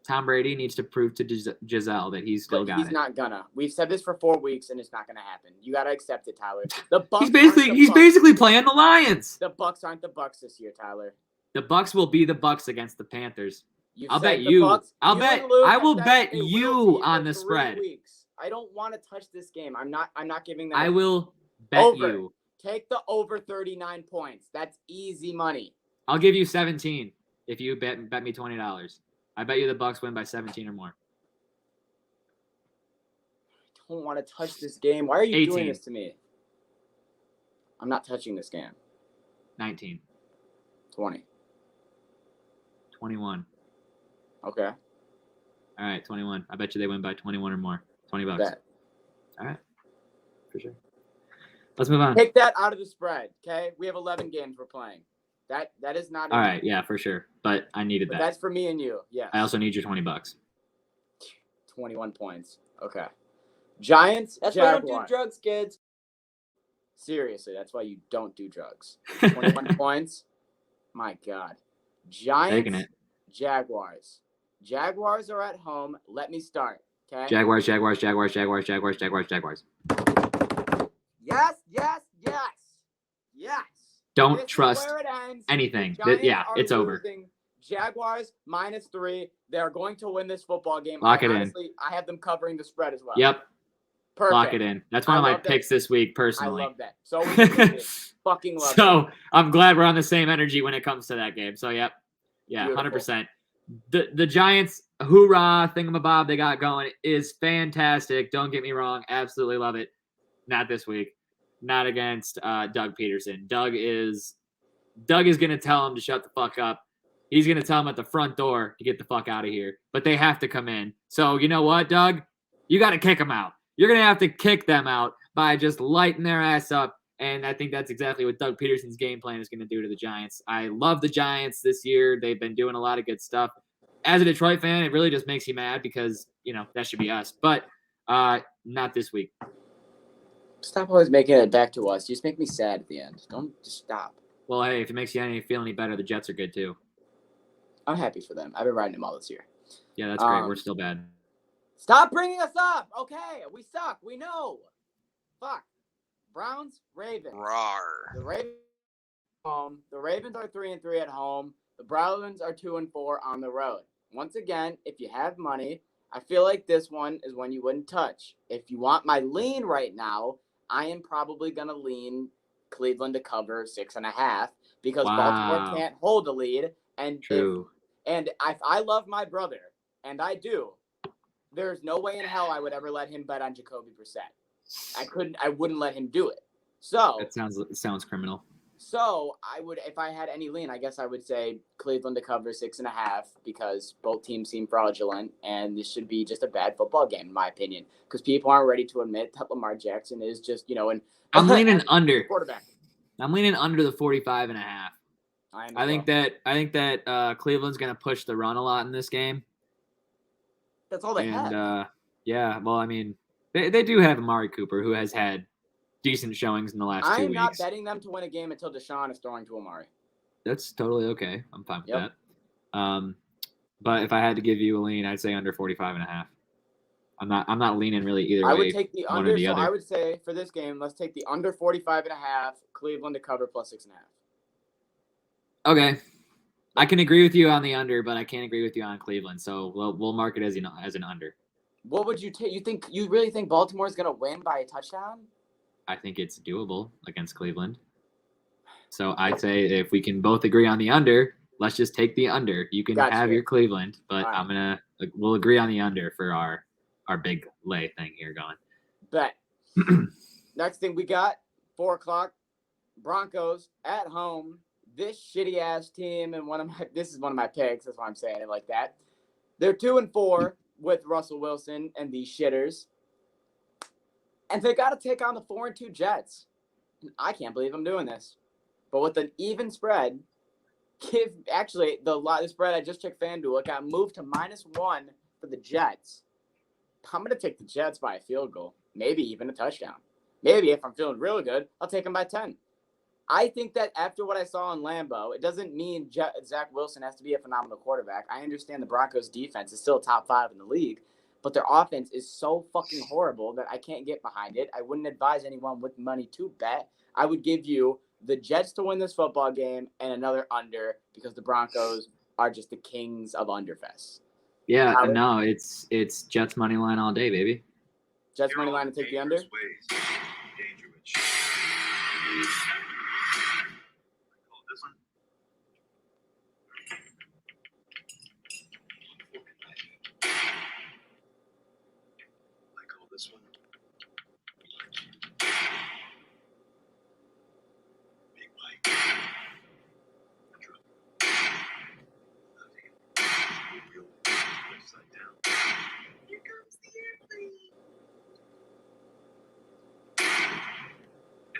Tom Brady needs to prove to Giselle that he's still got He's it. not gonna. We've said this for 4 weeks, and it's not gonna happen. You gotta accept it, Tyler. The Bucks. He's basically playing the Lions. The Bucks aren't the Bucks this year, Tyler. The Bucks will be the Bucks against the Panthers. I will bet you on the spread. I don't want to touch this game. I'm not giving them. I will bet over. you. Take the over 39 points. That's easy money. I'll give you 17 if you bet me $20. I bet you the Bucks win by 17 or more. I don't want to touch this game. Why are you 18. doing this to me? I'm not touching this game. 19. 20. 21. Okay. All right, 21. I bet you they win by 21 or more. $20. Bet. All right. For sure. Let's move on. Take that out of the spread, okay? We have 11 games we're playing. That is not. All right, yeah, for sure. But I needed But that. that's for me and you. Yes. I also need your $20. 21 points. Okay. Giants. That's why I Jaguars. don't do drugs, kids. Seriously, that's why you don't do drugs. 21 points. My God. Giants. Taking it. Jaguars. Jaguars are at home. Let me start. Okay. Jaguars. Yes. Don't This is trust where it ends. anything. The Giants Yeah, are it's over. losing. Jaguars -3. They're going to win this football game. Lock it in. Honestly, I have them covering the spread as well. Yep. Perfect. Lock it in. That's one of I my love that. picks this week, I personally. love that. So we did it. Fucking love it. So I'm glad we're on the same energy when it comes to that game. So yep. Yeah, Beautiful. 100%. The Giants, hoorah, thingamabob they got going is fantastic. Don't get me wrong. Absolutely love it. Not this week. Not against Doug Peterson. Doug is going to tell him to shut the fuck up. He's going to tell him at the front door to get the fuck out of here. But they have to come in. So you know what, Doug? You got to kick them out. You're going to have to kick them out by just lighting their ass up. And I think that's exactly what Doug Peterson's game plan is going to do to the Giants. I love the Giants this year. They've been doing a lot of good stuff. As a Detroit fan, it really just makes you mad because, that should be us. But not this week. Stop always making it back to us. You just make me sad at the end. Don't just stop. Well, hey, if it makes you feel any better, the Jets are good too. I'm happy for them. I've been riding them all this year. Yeah, that's great. We're still bad. Stop bringing us up. Okay, we suck. We know. Fuck. Browns, Ravens. Rawr. The Ravens home. The Ravens are 3-3 at home. The Browns are 2-4 on the road. Once again, if you have money, I feel like this one is one you wouldn't touch. If you want my lean right now, I am probably gonna lean Cleveland to cover 6.5 because Baltimore can't hold a lead. And True. if I love my brother, and I do, there's no way in hell I would ever let him bet on Jacoby Brissett. I wouldn't let him do it. So That sounds criminal. So I would, if I had any lean, I guess I would say Cleveland to cover 6.5 because both teams seem fraudulent, and this should be just a bad football game, in my opinion, because people aren't ready to admit that Lamar Jackson is just, I'm leaning under. quarterback. I'm leaning under the 45.5. I think that Cleveland's gonna push the run a lot in this game. That's all they have. Yeah, well, I mean, they do have Amari Cooper, who has had decent showings in the last 2 I am weeks. not betting them to win a game until Deshaun is throwing to Amari. That's totally okay. I'm fine with Yep. that. But if I had to give you a lean, I'd say under 45.5. I'm not leaning really either way. I would take the one under. or the So other. I would say for this game, let's take the under 45.5. Cleveland to cover plus 6.5. Okay. I can agree with you on the under, but I can't agree with you on Cleveland. So we'll mark it as an under. What would you take? You really think Baltimore is going to win by a touchdown? I think it's doable against Cleveland. So I'd say if we can both agree on the under, let's just take the under. You can Gotcha. have your Cleveland, but All right. we'll agree on the under for our big lay thing here going. Bet. Next thing we got, 4 o'clock, Broncos at home. This shitty ass team, and this is one of my picks. That's why I'm saying it like that. They're 2-4 with Russell Wilson and these shitters, and they got to take on the 4-2 Jets. And I can't believe I'm doing this, but with an even spread, the spread I just checked FanDuel, it got moved to -1 for the Jets. I'm gonna take the Jets by a field goal, maybe even a touchdown. Maybe if I'm feeling real good, I'll take them by 10. I think that after what I saw in Lambeau, it doesn't mean Zach Wilson has to be a phenomenal quarterback. I understand the Broncos' defense is still top 5 in the league, but their offense is so fucking horrible that I can't get behind it. I wouldn't advise anyone with money to bet. I would give you the Jets to win this football game and another under because the Broncos are just the kings of underfests. Yeah, no, it's Jets money line all day, baby. Jets money line to take the under?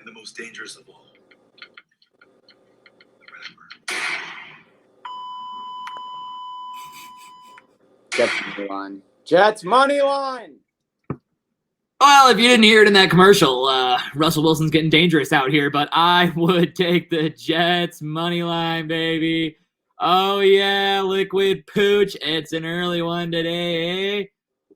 The most dangerous of all. Jets money line. Jets money line. Well, if you didn't hear it in that commercial, Russell Wilson's getting dangerous out here, but I would take the Jets money line, baby. Oh, yeah, liquid pooch. It's an early one today, eh?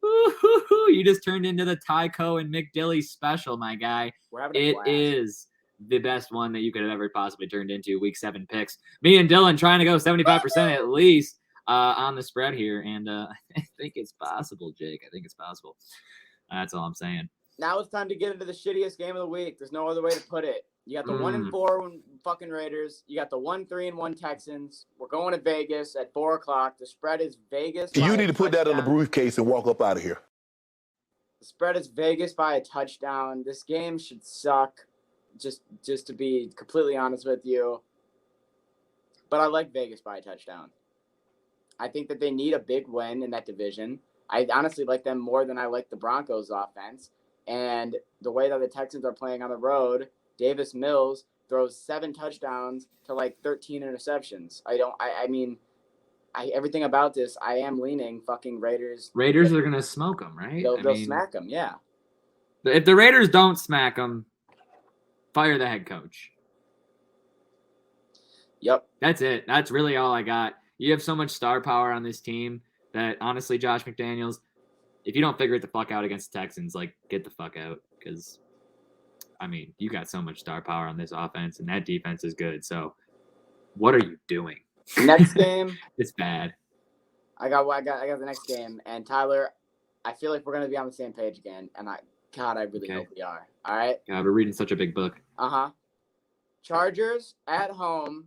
Woo-hoo-hoo. You just turned into the Tyco and McDilly special, my guy. It is the best one that you could have ever possibly turned into. Week 7 picks. Me and Dylan trying to go 75% at least on the spread here, and I think it's possible, Jake. I think it's possible. That's all I'm saying. Now it's time to get into the shittiest game of the week. There's no other way to put it. You got the 1-4 fucking Raiders. You got the 1-3-1 Texans. We're going to Vegas at 4 o'clock. The spread is Vegas. You need to put that on the briefcase and walk up out of here. The spread is Vegas by a touchdown. This game should suck, just to be completely honest with you. But I like Vegas by a touchdown. I think that they need a big win in that division. I honestly like them more than I like the Broncos offense. And the way that the Texans are playing on the road, Davis Mills throws 7 touchdowns to like 13 interceptions. Everything about this, I am leaning fucking Raiders. Raiders are going to smoke them, right? They'll smack them, yeah. If the Raiders don't smack them, fire the head coach. Yep. That's it. That's really all I got. You have so much star power on this team that, honestly, Josh McDaniels, if you don't figure it the fuck out against the Texans, like, get the fuck out. Because, you got so much star power on this offense, and that defense is good. So, what are you doing? Next game. It's bad. I got the next game. And, Tyler, I feel like we're going to be on the same page again. And, I really hope we are. All right? God, we're reading such a big book. Chargers at home.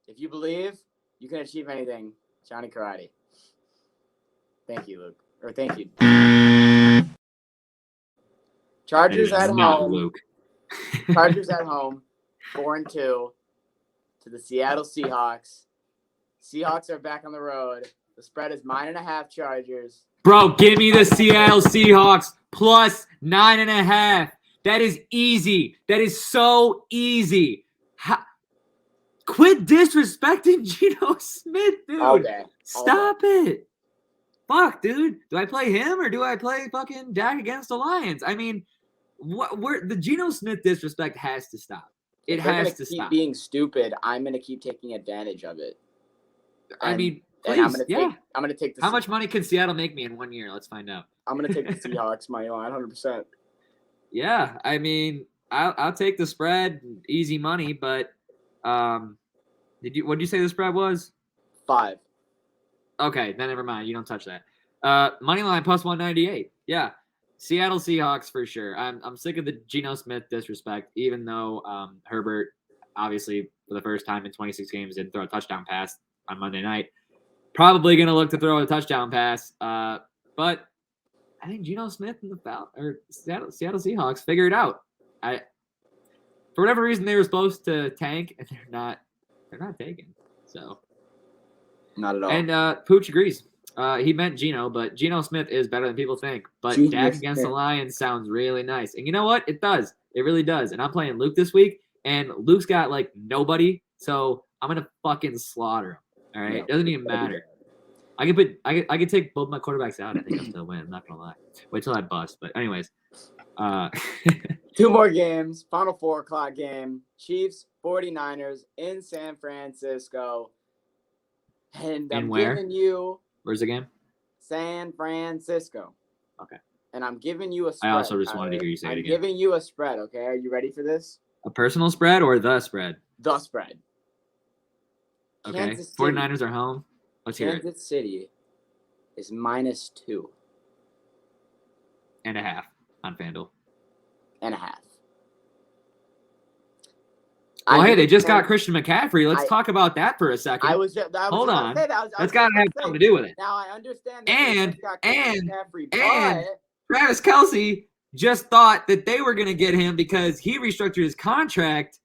If you believe you can achieve anything, Johnny Karate. Thank you, Luke. Or thank you. Chargers at home. Luke. Chargers at home. 4-2 to the Seattle Seahawks. Seahawks are back on the road. The spread is 9.5 Chargers. Bro, give me the Seattle Seahawks plus 9.5. That is easy. That is so easy. Quit disrespecting Geno Smith, dude. Okay. Stop it. Fuck, dude. Do I play him or do I play fucking Dak against the Lions? The Geno Smith disrespect has to stop. It has to stop. Keep being stupid. I'm gonna keep taking advantage of it. Please, I'm gonna take the. How much money can Seattle make me in 1 year? Let's find out. I'm gonna take the Seahawks money line, 100%. Yeah, I'll take the spread, easy money. But what did you say the spread was? 5. Okay, then never mind. You don't touch that. Money line plus 198. Yeah, Seattle Seahawks for sure. I'm sick of the Geno Smith disrespect. Even though Herbert, obviously for the first time in 26 games, didn't throw a touchdown pass on Monday night. Probably gonna look to throw a touchdown pass. But I think Geno Smith and the Seattle Seahawks figure it out. For whatever reason, they were supposed to tank, and they're not taking. So Not at all. And Pooch agrees. He meant Geno, but Geno Smith is better than people think. But Geno Dak against the Smith. Lions sounds really nice. And you know what? It does. It really does. And I'm playing Luke this week, and Luke's got like nobody, so I'm gonna fucking slaughter him. All right, No. it doesn't even matter. I could take both my quarterbacks out. I think I'll still win. I'm not gonna lie. Wait till I bust. But anyways, 2 more games. Final 4 o'clock game. Chiefs, 49ers in San Francisco. And I'm where? giving you where's the game? San Francisco. Okay. And I'm giving you a spread. I also just wanted to Tyler. hear you say it I'm again. giving you a spread, okay? Are you ready for this? A personal spread or the spread? The spread. Okay. Kansas City. 49ers are home. Let's hear it. Kansas City is -2.5. And a half on FanDuel. Well, hey, they just got Christian McCaffrey. Let's talk about that for a second. Hold on. That's got to have something to do with it. Now I understand that And- they just got Christian McCaffrey, and- but Travis Kelce just thought that they were going to get him because he restructured his contract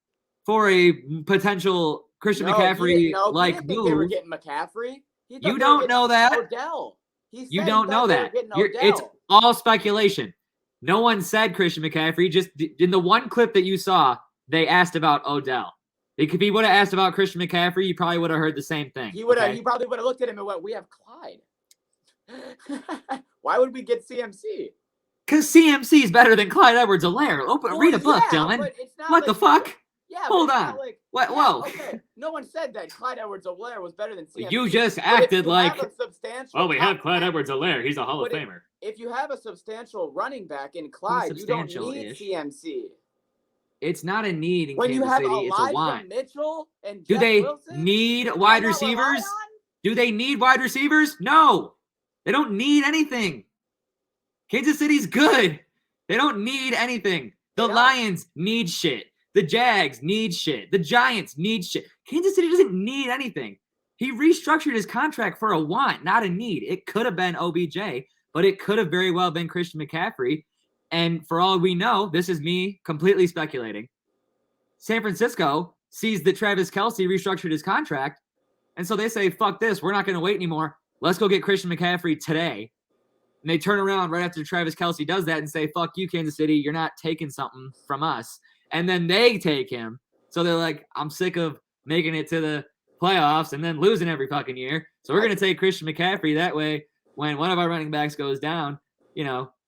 for a potential Christian McCaffrey like he didn't think they were move. getting McCaffrey. He thought You they were don't getting know that. Odell. He You said don't he know thought they were that. getting It's Odell. all speculation. No one said Christian McCaffrey. Just in the one clip that you saw, they asked about Odell. If he would have asked about Christian McCaffrey, you probably would have heard the same thing. He would have. okay? He probably would have looked at him and went, "We have Clyde. Why would we get CMC? Because CMC is better than Clyde Edwards-Helaire. Read a book, Dylan. But it's not What the like- fuck? Yeah, Hold but it's on. not like- What? yeah, Whoa. Okay. No one said that Clyde Edwards-Helaire was better than CMC. You just But if acted you like, have a substantial well, we have top Clyde 10 Edwards-Helaire. He's a Hall of But it- Famer. If you have a substantial running back in Clyde, you don't need substantial-ish. CMC. It's not a need in When you Kansas have City. It's a Elijah want. Mitchell and Do Jeff they Wilson, need why wide not rely receivers? on? Do they need wide receivers? No. They don't need anything. Kansas City's good. They don't need anything. The They don't. Lions need shit. The Jags need shit. The Giants need shit. Kansas City doesn't need anything. He restructured his contract for a want, not a need. It could have been OBJ, but it could have very well been Christian McCaffrey. And for all we know, this is me completely speculating. San Francisco sees that Travis Kelce restructured his contract. And so they say, fuck this. We're not going to wait anymore. Let's go get Christian McCaffrey today. And they turn around right after Travis Kelce does that and say, fuck you, Kansas City. You're not taking something from us. And then they take him. So they're like, I'm sick of making it to the playoffs and then losing every fucking year. So we're going to take Christian McCaffrey. That way, when one of our running backs goes down,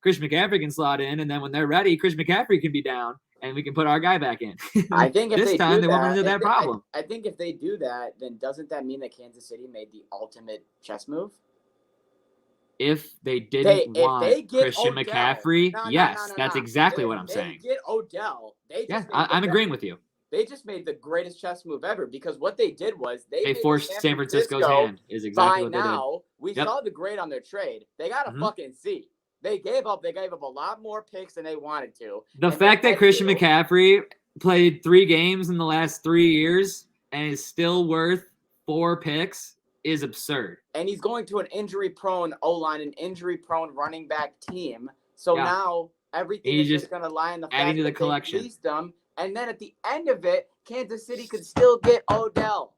Christian McCaffrey can slot in. And then when they're ready, Christian McCaffrey can be down and we can put our guy back in. I think if this they time do they won't run that, into that problem. I think if they do that, then doesn't that mean that Kansas City made the ultimate chess move? If they didn't want if they get Christian Odell, McCaffrey, no, yes, that's exactly If what I'm they saying. Get Odell. I'm agreeing with you. They just made the greatest chess move ever because what they did was they made forced San Francisco's hand. Is by exactly what they did. now. We Yep. saw the grade on their trade. They got a Mhm. fucking C. They gave up a lot more picks than they wanted to. The And fact they that had Christian to. McCaffrey played 3 games in the last 3 years and is still worth 4 picks is absurd. And he's going to an injury-prone O-line, an injury-prone running back team. So Yeah. now everything He's is just just going to lie in the adding fact to the that they collection. released them. And then at the end of it, Kansas City could still get Odell.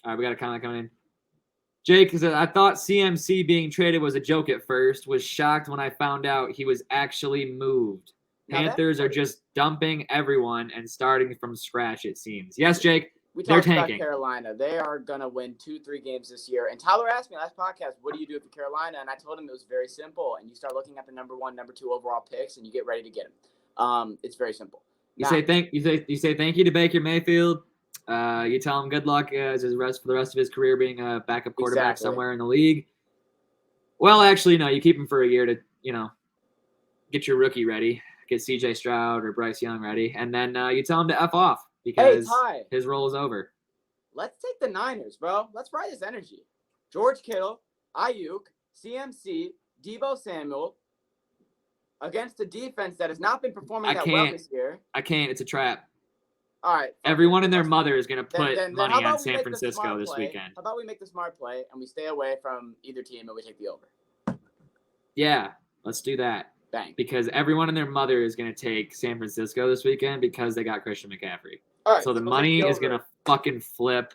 All right, we got a comment coming in. Jake said, I thought CMC being traded was a joke at first. Was shocked when I found out he was actually moved. Now that- Panthers are just dumping everyone and starting from scratch, it seems. Yes, Jake. We They're talked about tanking. Carolina. They are going to win 2-3 games this year. And Tyler asked me last podcast, what do you do for Carolina? And I told him it was very simple. And you start looking at the number 1, number 2 overall picks, and you get ready to get them. It's very simple. You Now- say thank you to Baker Mayfield. You tell him good luck for the rest of his career being a backup quarterback Exactly. somewhere in the league. Well, actually, no. You keep him for a year to get your rookie ready, get C.J. Stroud or Bryce Young ready, and then you tell him to F off because Ty. his role is over. Let's take the Niners, bro. Let's ride this energy. George Kittle, Ayuk, CMC, Deebo Samuel against a defense that has not been performing I that well can't. this year. I can't. It's a trap. All right. Everyone and their mother is going to Then- put then money how on about we San make the Francisco smart this play? weekend. How about we make the smart play and we stay away from either team and we take the over? Yeah. Let's do that. Bang. Because everyone and their mother is going to take San Francisco this weekend because they got Christian McCaffrey. All right. So the let's money take the is over. going to fucking flip.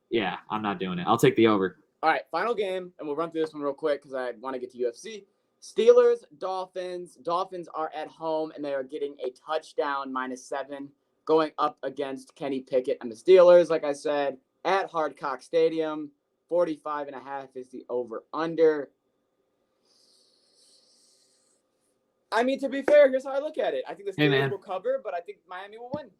Yeah, I'm not doing it. I'll take the over. All right, final game, and we'll run through this one real quick because I want to get to UFC. Steelers, Dolphins. Dolphins are at home, and they are getting a touchdown -7 going up against Kenny Pickett and the Steelers. Like I said, at Hardcock Stadium, 45.5 is the over-under. I mean, to be fair, here's how I look at it. I think the Steelers will cover, but I think Miami will win.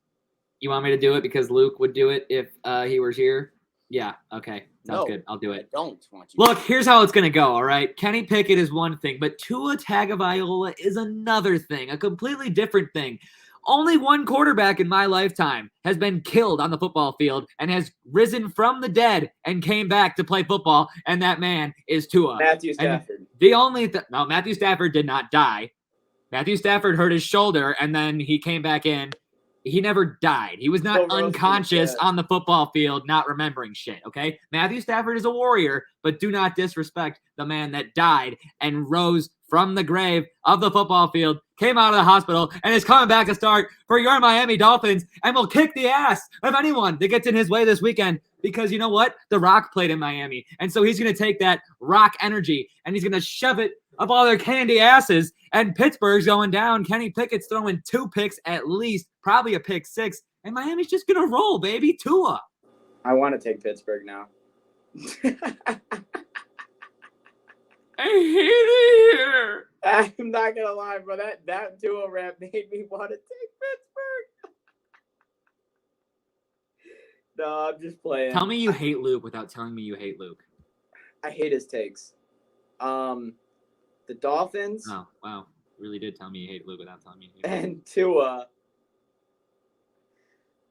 You want me to do it because Luke would do it if he was here? Yeah, okay. Sounds good. I'll do it. I don't want you. Look, here's how it's going to go, all right? Kenny Pickett is one thing, but Tua Tagovailoa is another thing, a completely different thing. Only one quarterback in my lifetime has been killed on the football field and has risen from the dead and came back to play football, and that man is Tua. Matthew Stafford. No, Matthew Stafford did not die. Matthew Stafford hurt his shoulder, and then he came back in. He never died. He was not unconscious on the football field, not remembering shit, okay? Matthew Stafford is a warrior, but do not disrespect the man that died and rose from the grave of the football field, came out of the hospital, and is coming back to start for your Miami Dolphins and will kick the ass of anyone that gets in his way this weekend because you know what? The Rock played in Miami, and so he's going to take that Rock energy and he's going to shove it up all their candy asses, and Pittsburgh's going down. Kenny Pickett's throwing 2 picks at least, probably a pick 6, and Miami's just going to roll, baby. Tua. I want to take Pittsburgh now. I hate it here. I'm not going to lie, bro. That Tua rap made me want to take Pittsburgh. No, I'm just playing. Tell me you hate Luke without telling me you hate Luke. I hate his takes. The Dolphins. Oh, wow. You really did tell me you hate Luke without telling me you hate Luke. And Tua.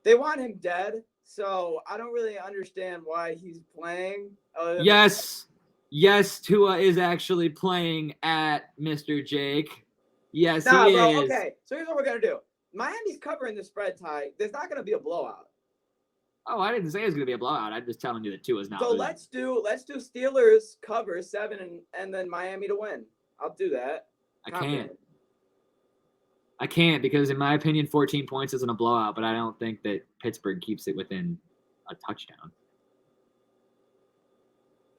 They want him dead, so I don't really understand why he's playing. Yes, Tua is actually playing at Mr. Jake. Yes, he is. Okay, so here's what we're going to do. Miami's covering the spread tie. There's not going to be a blowout. Oh, I didn't say it was going to be a blowout. I'm just telling you that Tua's not. So losing. let's do Steelers cover 7 and then Miami to win. I'll do that. I can't because in my opinion 14 points isn't a blowout, but I don't think that Pittsburgh keeps it within a touchdown.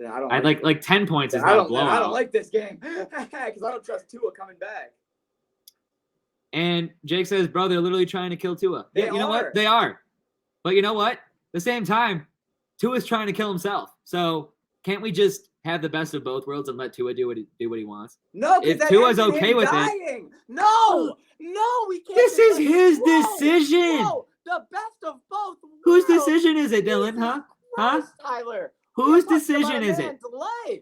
I'd like 10 points is not a blowout. I don't like this game because I don't trust Tua coming back. And Jake says, bro, they're literally trying to kill Tua. They know what? They are. But you know what? At the same time, Tua's trying to kill himself. So can't we just have the best of both worlds and let Tua do what he wants? No, if Tua's okay with it. No, we can't. This is his decision. No, the best of both worlds. Whose decision is it, Dylan? Huh? Tyler. Whose decision is it? Life.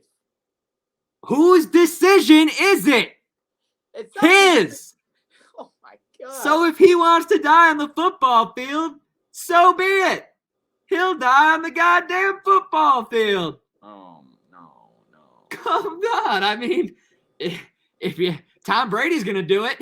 Whose decision is it? It's his. Oh my God. So if he wants to die on the football field, so be it. He'll die on the goddamn football field. Oh, no. Come on. I mean, if Tom Brady's going to do it.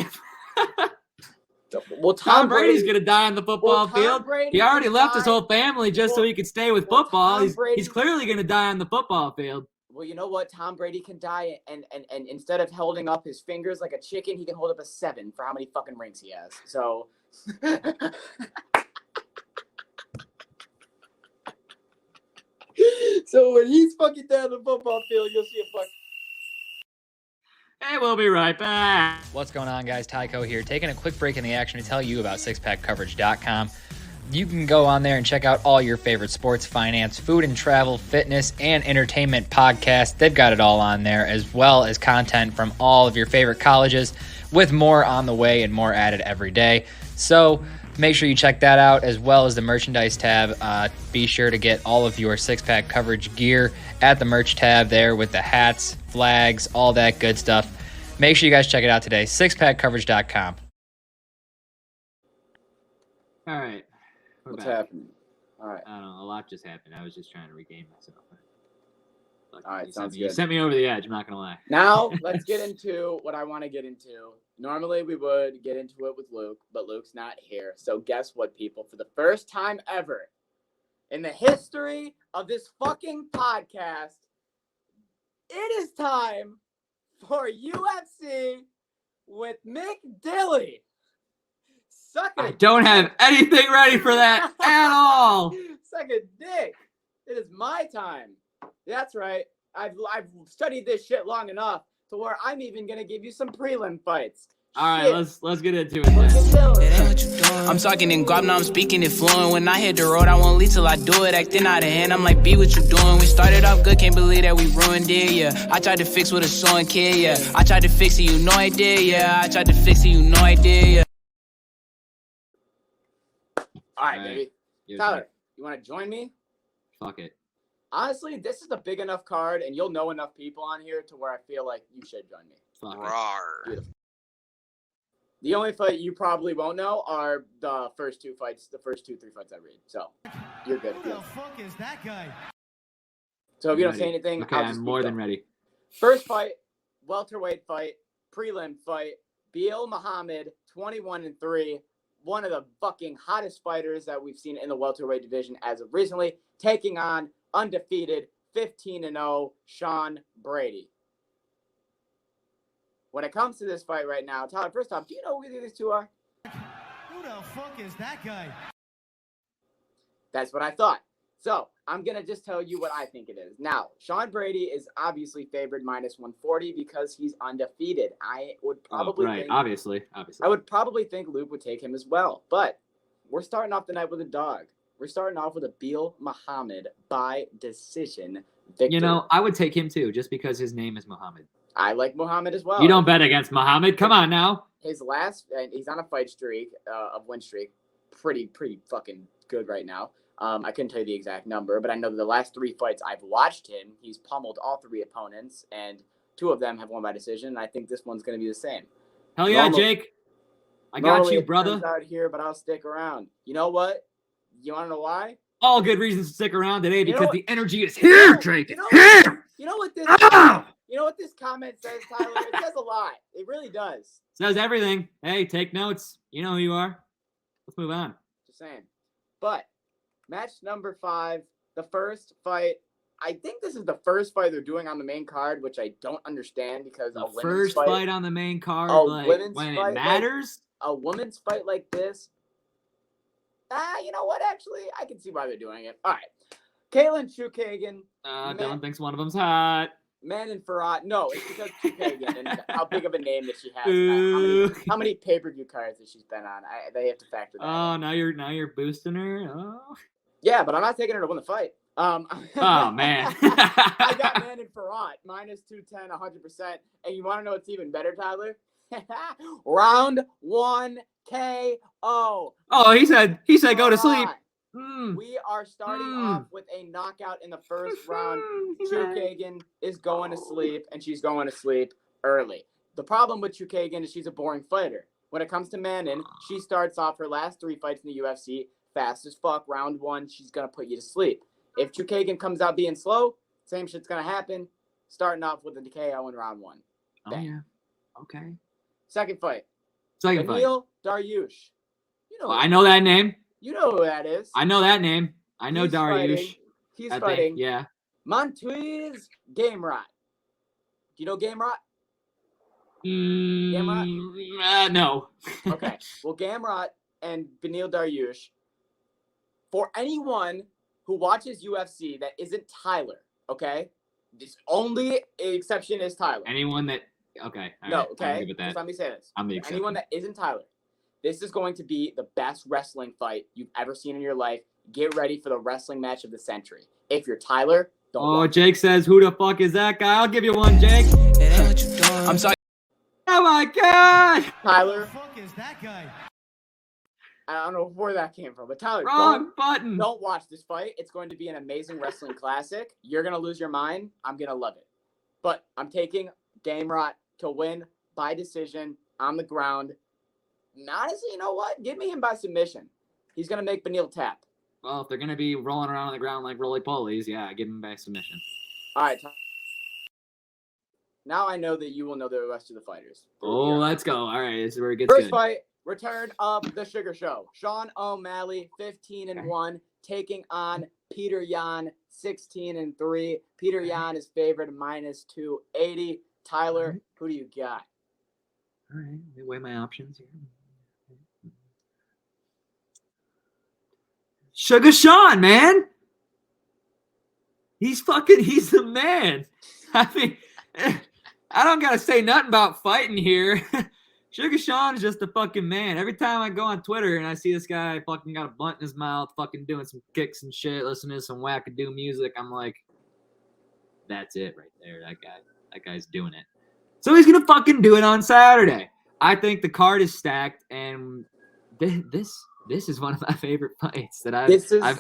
Well, Tom Brady's going to die on the football field. He already left his whole family just so he could stay with football. He's clearly going to die on the football field. Well, you know what? Tom Brady can die, and instead of holding up his fingers like a chicken, he can hold up a 7 for how many fucking rings he has. So, so when he's fucking down the football field, you'll see a fuck. Hey, we'll be right back. What's going on, guys? Tyco here, taking a quick break in the action to tell you about sixpackcoverage.com. You can go on there and check out all your favorite sports, finance, food and travel, fitness, and entertainment podcasts. They've got it all on there, as well as content from all of your favorite colleges, with more on the way and more added every day. So make sure you check that out, as well as the merchandise tab. Be sure to get all of your six-pack coverage gear at the merch tab there with the hats, flags, all that good stuff. Make sure you guys check it out today, sixpackcoverage.com. All right. What's happening? All right. I don't know. A lot just happened. I was just trying to regain myself. All right, sounds good. You sent me over the edge. I'm not going to lie. Now, let's get into what I want to get into. Normally, we would get into it with Luke, but Luke's not here. So guess what, people? For the first time ever in the history of this fucking podcast, it is time for UFC with Mick Dilly. Suck I it. don't have anything ready for that at all. Suck a dick. It is my time. That's right. I've studied this shit long enough to where I'm even gonna give you some prelim fights. All right, Shit. let's get into it then. I'm talking in guap, now I'm speaking in fluent. When I hit the road, I won't leave till I do it. Acting out of hand, I'm like, be what you doing. We started off good, can't believe that we ruined it, yeah. I tried to fix with a sewing kid, yeah. I tried to fix it, you know I did, yeah. I tried to fix it, you know I did, yeah. All right, baby. Tyler, you want to join me? Fuck it. Honestly, this is a big enough card, and you'll know enough people on here to where I feel like you should join me. Fuck it. Rawr. Beautiful. The only fight you probably won't know are the first 3 fights I read. So, you're good. Who the fuck is that guy? So, if you don't Ready. say anything, Okay, I'll just I'm more keep than going. ready. First fight, welterweight fight, prelim fight. Beal Muhammad, 21-3. One of the fucking hottest fighters that we've seen in the welterweight division as of recently, taking on undefeated 15-0 Sean Brady. When it comes to this fight right now, Tyler, first off, do you know who either of these two are? Who the fuck is that guy? That's what I thought. So I'm going to just tell you what I think it is. Now, Sean Brady is obviously favored -140 because he's undefeated. I would probably right, think, obviously. I would probably think Luke would take him as well. But we're starting off the night with a dog. We're starting off with a Beal Muhammad by decision victory. You know, I would take him too, just because his name is Muhammad. I like Muhammad as well. You don't bet against Muhammad. Come on now. His last, and he's on a fight streak, of win streak, pretty fucking good right now. I couldn't tell you the exact number, but I know that the last 3 fights I've watched him, he's pummeled all 3 opponents, and 2 of them have won by decision. And I think this one's going to be the same. Hell yeah, Normally- Jake. I got Normally you, it brother. turns out here, but I'll stick around. You know what? You want to know why? All good reasons to stick around today know because what- the energy is here, Jake. You It's know what- here. You know what this? Ah! You know what this comment says, Tyler? It says a lot. It really does. Says everything. Hey, take notes. You know who you are. Let's move on. Just saying. But match number 5, the first fight. I think this is the first fight they're doing on the main card, which I don't understand because The a women's first fight, fight on the main card, A like women's when fight, it like- matters. a women's fight like this. You know what? Actually, I can see why they're doing it. All right, Katlyn Chookagian, Dylan thinks one of them's hot. Manon Farad. No, it's because Chookagian and how big of a name that she has. Ooh. How many pay-per-view cards that she's been on? They have to factor that. Oh, in. now you're boosting her. Oh, Yeah, but I'm not taking her to win the fight. oh man. I got Manon Farad -210, 100%. And you want to know what's even better, Tyler? Round 1 KO. Oh, he said go to sleep. Farad. Mm. We are starting off with a knockout in the first round. Chookagian is going to sleep, and she's going to sleep early. The problem with Chookagian is she's a boring fighter. When it comes to Manon, she starts off her last 3 fights in the UFC fast as fuck. Round 1, she's going to put you to sleep. If Chookagian comes out being slow, same shit's going to happen. Starting off with a KO in round 1. Oh Bang. yeah. Okay. Second fight. Second fight. Beneil Dariush. Well, I know that name. You know who that is. I know that name. I know He's Dariush. fighting- He's I think, fighting yeah. Montiz Gamrot. Do you know Gamrot? No. Okay. Well, Gamrot and Beneil Dariush, for anyone who watches UFC that isn't Tyler, okay? This only exception is Tyler. Anyone that okay. all No, right, I'm okay? good with Just that. let me say this. I'm the Anyone exception. that isn't Tyler, this is going to be the best wrestling fight you've ever seen in your life. Get ready for the wrestling match of the century. If you're Tyler, don't Oh, watch. Jake says, "Who the fuck is that guy?" I'll give you one, Jake. I'm sorry. Oh my god! Who the Tyler, fuck is that guy? I don't know where that came from, but Tyler, Wrong button. don't watch this fight. It's going to be an amazing wrestling classic. You're going to lose your mind. I'm going to love it. But I'm taking Gamrot to win by decision on the ground. And honestly, you know what? Give me him by submission. He's going to make Beneil tap. Well, if they're gonna be rolling around on the ground like roly-polies, yeah, give him by submission. All right. Now I know that you will know the rest of the fighters. Oh, let's go. All right, this is where it gets First good. fight, return of the Sugar Show. Sean O'Malley, 15-1, taking on Peter Yan, 16-3. Peter Yan is favored -280. Tyler, who do you got? All right, let me weigh my options here. Sugar Sean, man. He's the man. I mean, I don't got to say nothing about fighting here. Sugar Sean is just the fucking man. Every time I go on Twitter and I see this guy fucking got a blunt in his mouth, fucking doing some kicks and shit, listening to some wackadoo music, I'm like, that's it right there. That guy's doing it. So he's going to fucking do it on Saturday. I think the card is stacked, and this is one of my favorite fights that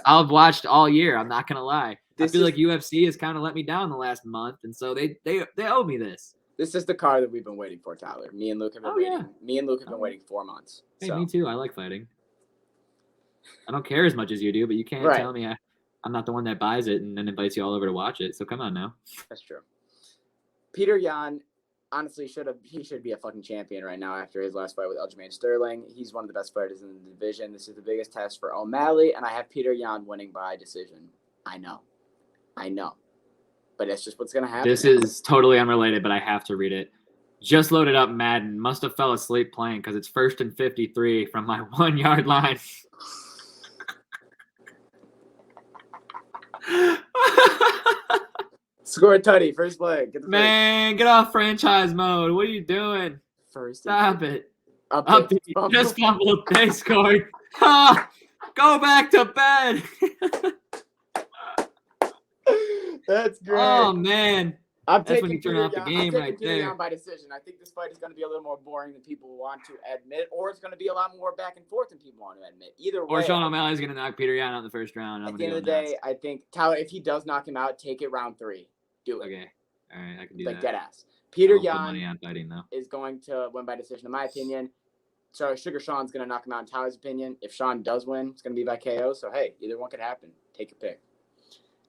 I've watched all year. I'm not gonna lie. I feel like UFC has kind of let me down the last month, and so they owe me this. This is the card that we've been waiting for, Tyler. Me and Luke have been waiting. Yeah. Me and Luke have been waiting 4 months. Hey, me too. I like fighting. I don't care as much as you do, but you can't tell me I'm not the one that buys it and then invites you all over to watch it. So come on now. That's true. Peter Yan. Honestly, he should be a fucking champion right now after his last fight with Aljamain Sterling. He's one of the best fighters in the division. This is the biggest test for O'Malley, and I have Peter Yan winning by decision. I know. But that's just what's going to happen. This is totally unrelated, but I have to read it. Just loaded up Madden. Must have fell asleep playing because it's 1st and 53 from my 1 yard line. Score a tutty, first leg. Get off franchise mode. What are you doing? Stop it. Update. Just fumbled. They scored. Go back to bed. That's great. Oh, man. That's when you turn off the game right there. By decision. I think this fight is going to be a little more boring than people want to admit, or it's going to be a lot more back and forth than people want to admit. Either way. Or Sean O'Malley is going to knock Peter Yan out in the first round. At the end of the day, I think, Tyler, if he does knock him out, take it round 3. Do it. Okay. All right. I can do that. Like dead ass. Peter Yan money on fighting, though. is going to win by decision, in my opinion. So Sugar Sean's going to knock him out in Tyler's opinion. If Sean does win, it's going to be by KO. So, hey, either one could happen. Take your pick.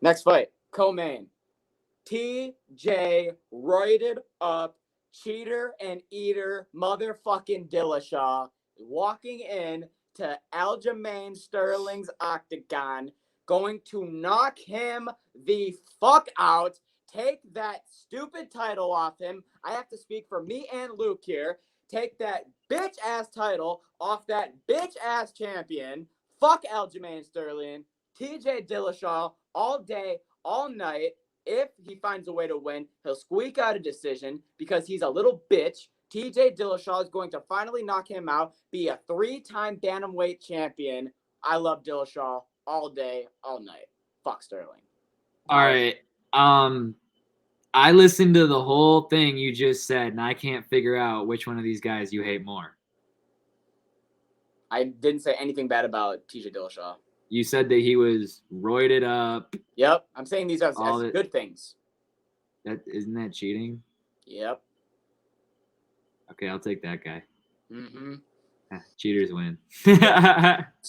Next fight, co-main. TJ roided up, cheater and eater, motherfucking Dillashaw, walking in to Aljamain Sterling's octagon, going to knock him the fuck out, take that stupid title off him. I have to speak for me and Luke here. Take that bitch-ass title off that bitch-ass champion. Fuck Aljamain Sterling. TJ Dillashaw all day, all night. If he finds a way to win, he'll squeak out a decision because he's a little bitch. TJ Dillashaw is going to finally knock him out, be a 3-time bantamweight champion. I love Dillashaw all day, all night. Fuck Sterling. All right. I listened to the whole thing you just said, and I can't figure out which one of these guys you hate more. I didn't say anything bad about TJ Dillashaw. You said that he was roided up. Yep. I'm saying these are good things. Isn't that cheating? Yep. Okay, I'll take that guy. Mm-hmm. Cheaters win.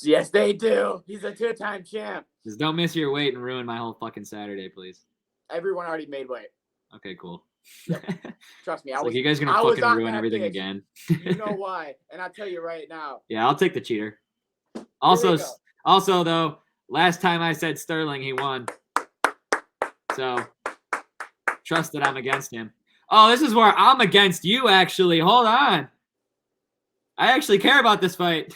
Yes, they do. He's a 2-time champ. Just don't miss your weight and ruin my whole fucking Saturday, please. Everyone already made weight. Okay, cool. Yep. Trust me. You guys gonna fucking ruin everything again. You know why? And I'll tell you right now. Yeah, I'll take the cheater. Also, though, last time I said Sterling, he won. So, trust that I'm against him. Oh, this is where I'm against you, actually. Hold on. I actually care about this fight.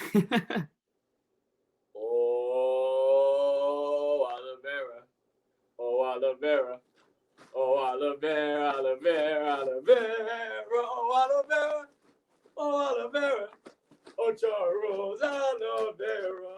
Oh, Oliveira. Oh, Oliveira. Oh, Oliveira, Oliveira, Oliveira. Oh, Oliveira. Oh, Oliveira. Oh, Charles Oliveira.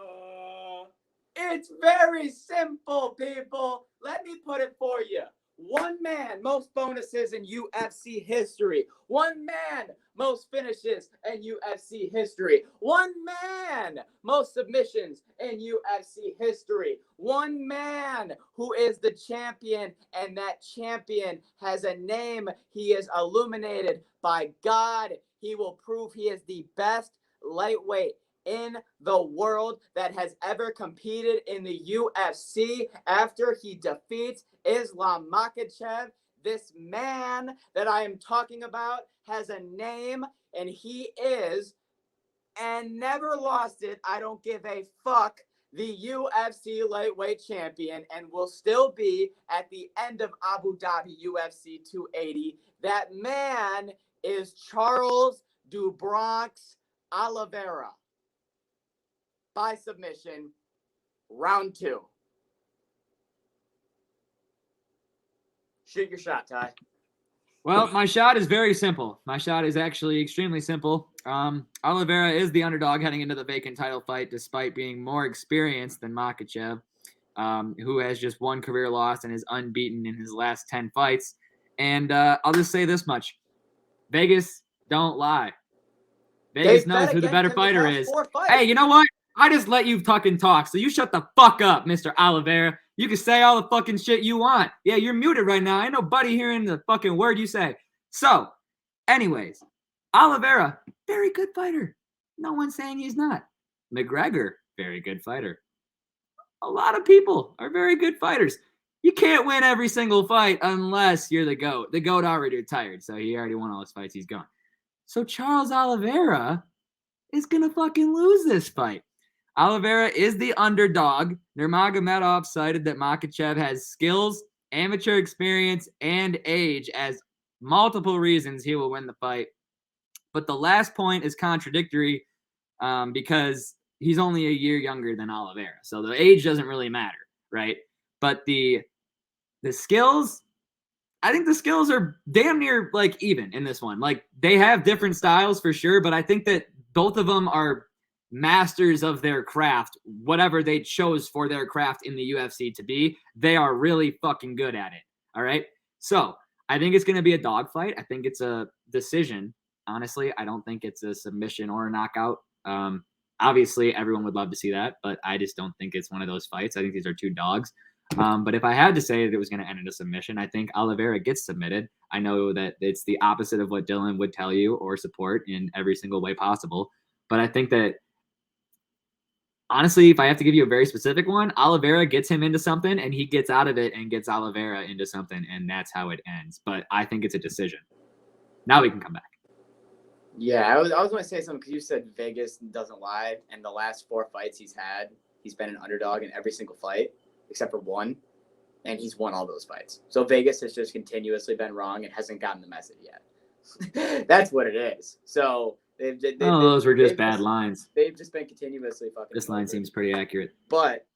It's very simple, people. Let me put it for you. One man, most bonuses in UFC history. One man, most finishes in UFC history. One man, most submissions in UFC history. One man who is the champion, and that champion has a name. He is illuminated by God. He will prove he is the best lightweight in the world that has ever competed in the UFC after he defeats Islam Makhachev. This man that I am talking about has a name, and he is, and never lost it, I don't give a fuck, the UFC lightweight champion and will still be at the end of Abu Dhabi UFC 280. That man is Charles do Bronx Oliveira. By submission, round 2. Shoot your shot, Ty. Well, my shot is very simple. My shot is actually extremely simple. Oliveira is the underdog heading into the vacant title fight, despite being more experienced than Makhachev, who has just 1 career loss and is unbeaten in his last 10 fights. And I'll just say this much. Vegas don't lie. Vegas knows who the better fighter is. Hey, you know what? I just let you fucking talk, so you shut the fuck up, Mr. Oliveira. You can say all the fucking shit you want. Yeah, you're muted right now. Ain't nobody hearing the fucking word you say. So, anyways, Oliveira, very good fighter. No one's saying he's not. McGregor, very good fighter. A lot of people are very good fighters. You can't win every single fight unless you're the GOAT. The GOAT already retired, so he already won all his fights. He's gone. So Charles Oliveira is going to fucking lose this fight. Oliveira is the underdog. Nurmagomedov cited that Makhachev has skills, amateur experience, and age as multiple reasons he will win the fight. But the last point is contradictory because he's only a year younger than Oliveira. So the age doesn't really matter, right? But the skills, I think the skills are damn near like even in this one. Like they have different styles for sure, but I think that both of them are masters of their craft, whatever they chose for their craft in the UFC to be. They are really fucking good at it. All right. So I think it's going to be a dogfight. I think it's a decision. Honestly, I don't think it's a submission or a knockout. Obviously, everyone would love to see that, but I just don't think it's one of those fights. I think these are two dogs. But if I had to say that it was going to end in a submission, I think Oliveira gets submitted. I know that it's the opposite of what Dylan would tell you or support in every single way possible. But I think that, honestly, if I have to give you a very specific one, Oliveira gets him into something and he gets out of it and gets Oliveira into something, and that's how it ends. But I think it's a decision. Now we can come back. Yeah, I was going to say something because you said Vegas doesn't lie, and the last 4 fights he's had, he's been an underdog in every single fight except for one, and he's won all those fights. So Vegas has just continuously been wrong and hasn't gotten the message yet. That's what it is. So those were just bad lines. They've just been continuously fucking. This line seems pretty accurate. But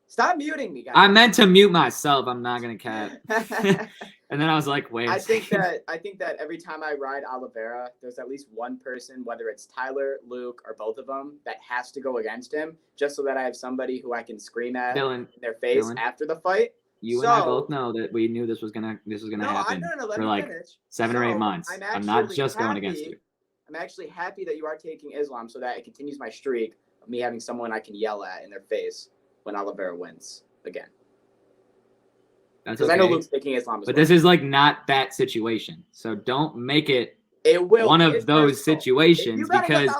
stop muting me, guys. I meant to mute myself. I'm not gonna cap. And then I was like, wait. I think that every time I ride Oliveira, there's at least one person, whether it's Tyler, Luke, or both of them, that has to go against him, just so that I have somebody who I can scream at in their face after the fight. You and I both know that we knew this was gonna happen for like 7 or 8 months. I'm not just going against you. I'm actually happy that you are taking Islam so that it continues my streak of me having someone I can yell at in their face when Oliveira wins again. Because I know Luke's taking Islam as well. But this is like not that situation. So don't make it one of those situations, because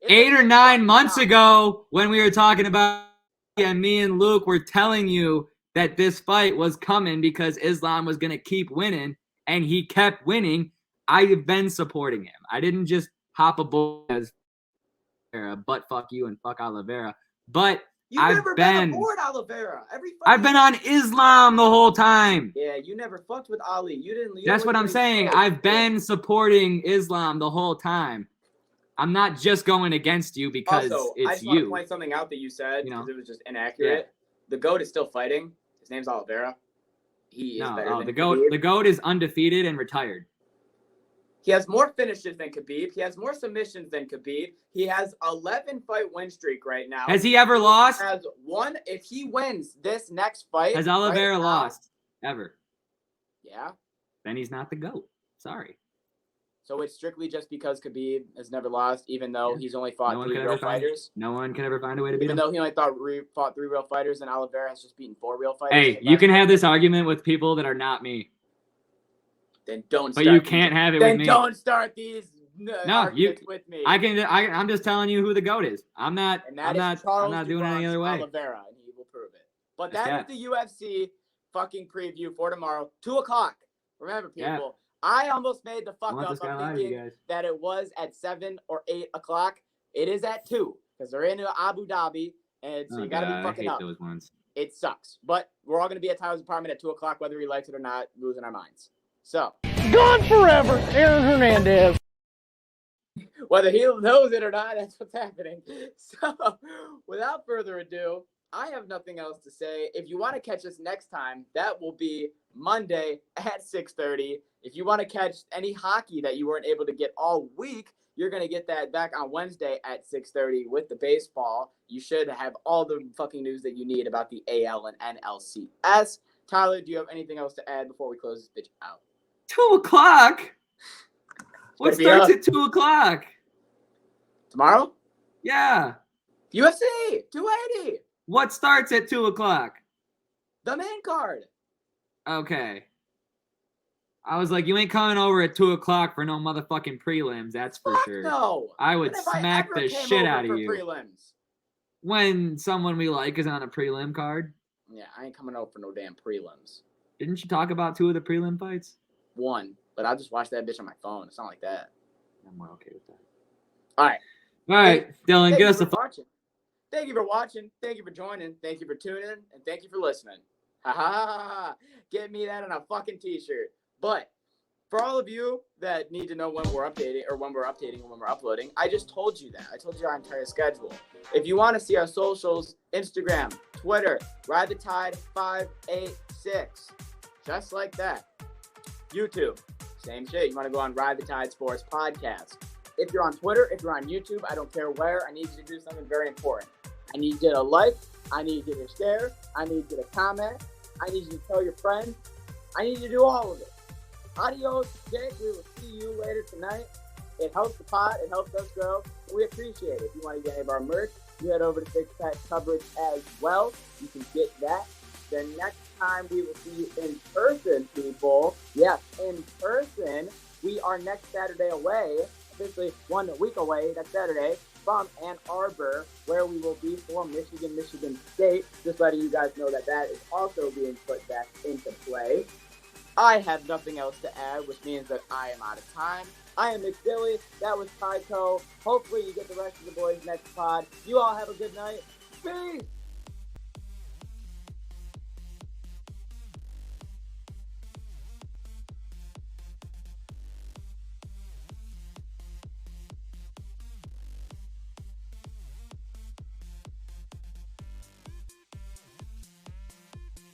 8 or 9 months ago when we were talking about and me and Luke were telling you that this fight was coming because Islam was going to keep winning, and he kept winning. I've been supporting him. I didn't just hop aboard as but fuck you and fuck Oliveira. But I've been aboard Oliveira. I've been on Islam the whole time. Yeah, you never fucked with Ali. You didn't. That's what I'm saying. I've been supporting Islam the whole time. I'm not just going against you because it's I just want to point something out that you said because it was just inaccurate. Yeah. The GOAT is still fighting. His name's Oliveira. He is better than Khabib. The GOAT is undefeated and retired. He has more finishes than Khabib. He has more submissions than Khabib. He has 11-fight win streak right now. Has he ever lost? He has one. If he wins this next fight, has Oliveira lost ever? Yeah. Then he's not the GOAT. Sorry. So it's strictly just because Khabib has never lost, even though he's only fought 3 real fighters. No one can ever find a way to beat him. Even though he only fought 3 real fighters, and Oliveira has just beaten 4 real fighters. Hey, you can have this argument with people that are not me. Then don't. But you can't have it with me. Then don't start these arguments with me. I'm just telling you who the GOAT is. I'm not doing it any other way. Oliveira, and he will prove it. But that is the UFC fucking preview for tomorrow, 2:00. Remember, people. Yeah. I almost made the fuck up of thinking that it was at 7 or 8 o'clock. It is at 2 because they're in Abu Dhabi, and so you got to be fucking up. Those ones. It sucks. But we're all going to be at Tyler's apartment at 2 o'clock, whether he likes it or not, losing our minds. So. Gone forever, Aaron Hernandez. Whether he knows it or not, that's what's happening. So, without further ado, I have nothing else to say. If you want to catch us next time, that will be Monday at 6:30. If you want to catch any hockey that you weren't able to get all week, you're going to get that back on Wednesday at 6:30 with the baseball. You should have all the fucking news that you need about the AL and NLCS. Tyler, do you have anything else to add before we close this bitch out? 2 o'clock? What starts at 2 o'clock? Tomorrow? Yeah. UFC 280. What starts at 2 o'clock? The main card. Okay. I was like, you ain't coming over at 2 o'clock for no motherfucking prelims, that's for sure. No. I would smack the shit out of you. Prelims? When someone we like is on a prelim card. Yeah, I ain't coming over for no damn prelims. Didn't you talk about 2 of the prelim fights? 1, but I'll just watch that bitch on my phone. It's not like that. I'm more okay with that. All right. All right, Dylan, give us a watching. Thank you for watching. Thank you for joining. Thank you for tuning in. And thank you for listening. Ha ha ha ha. Get me that on a fucking t-shirt. But for all of you that need to know when we're updating or when we're updating and when we're uploading, I just told you that. I told you our entire schedule. If you want to see our socials, Instagram, Twitter, Ride the Tide 586. Just like that. YouTube, same shit. You want to go on Ride the Tide Sports Podcast. If you're on Twitter, if you're on YouTube, I don't care where, I need you to do something very important. I need you to like, I need you to share, I need you to comment, I need you to tell your friends, I need you to do all of it. Adios, Jake. We will see you later tonight. It helps the pod, it helps us grow. We appreciate it. If you want to get any of our merch, you head over to Six Pack Coverage as well. You can get that. The next time we will see you in person, people. Yes, in person. We are next Saturday away, officially 1 week away, next Saturday, from Ann Arbor, where we will be for Michigan State. Just letting you guys know that that is also being put back into play. I have nothing else to add, which means that I am out of time. I am McDilly. That was Tyco. Hopefully you get the rest of the boys next pod. You all have a good night. Peace!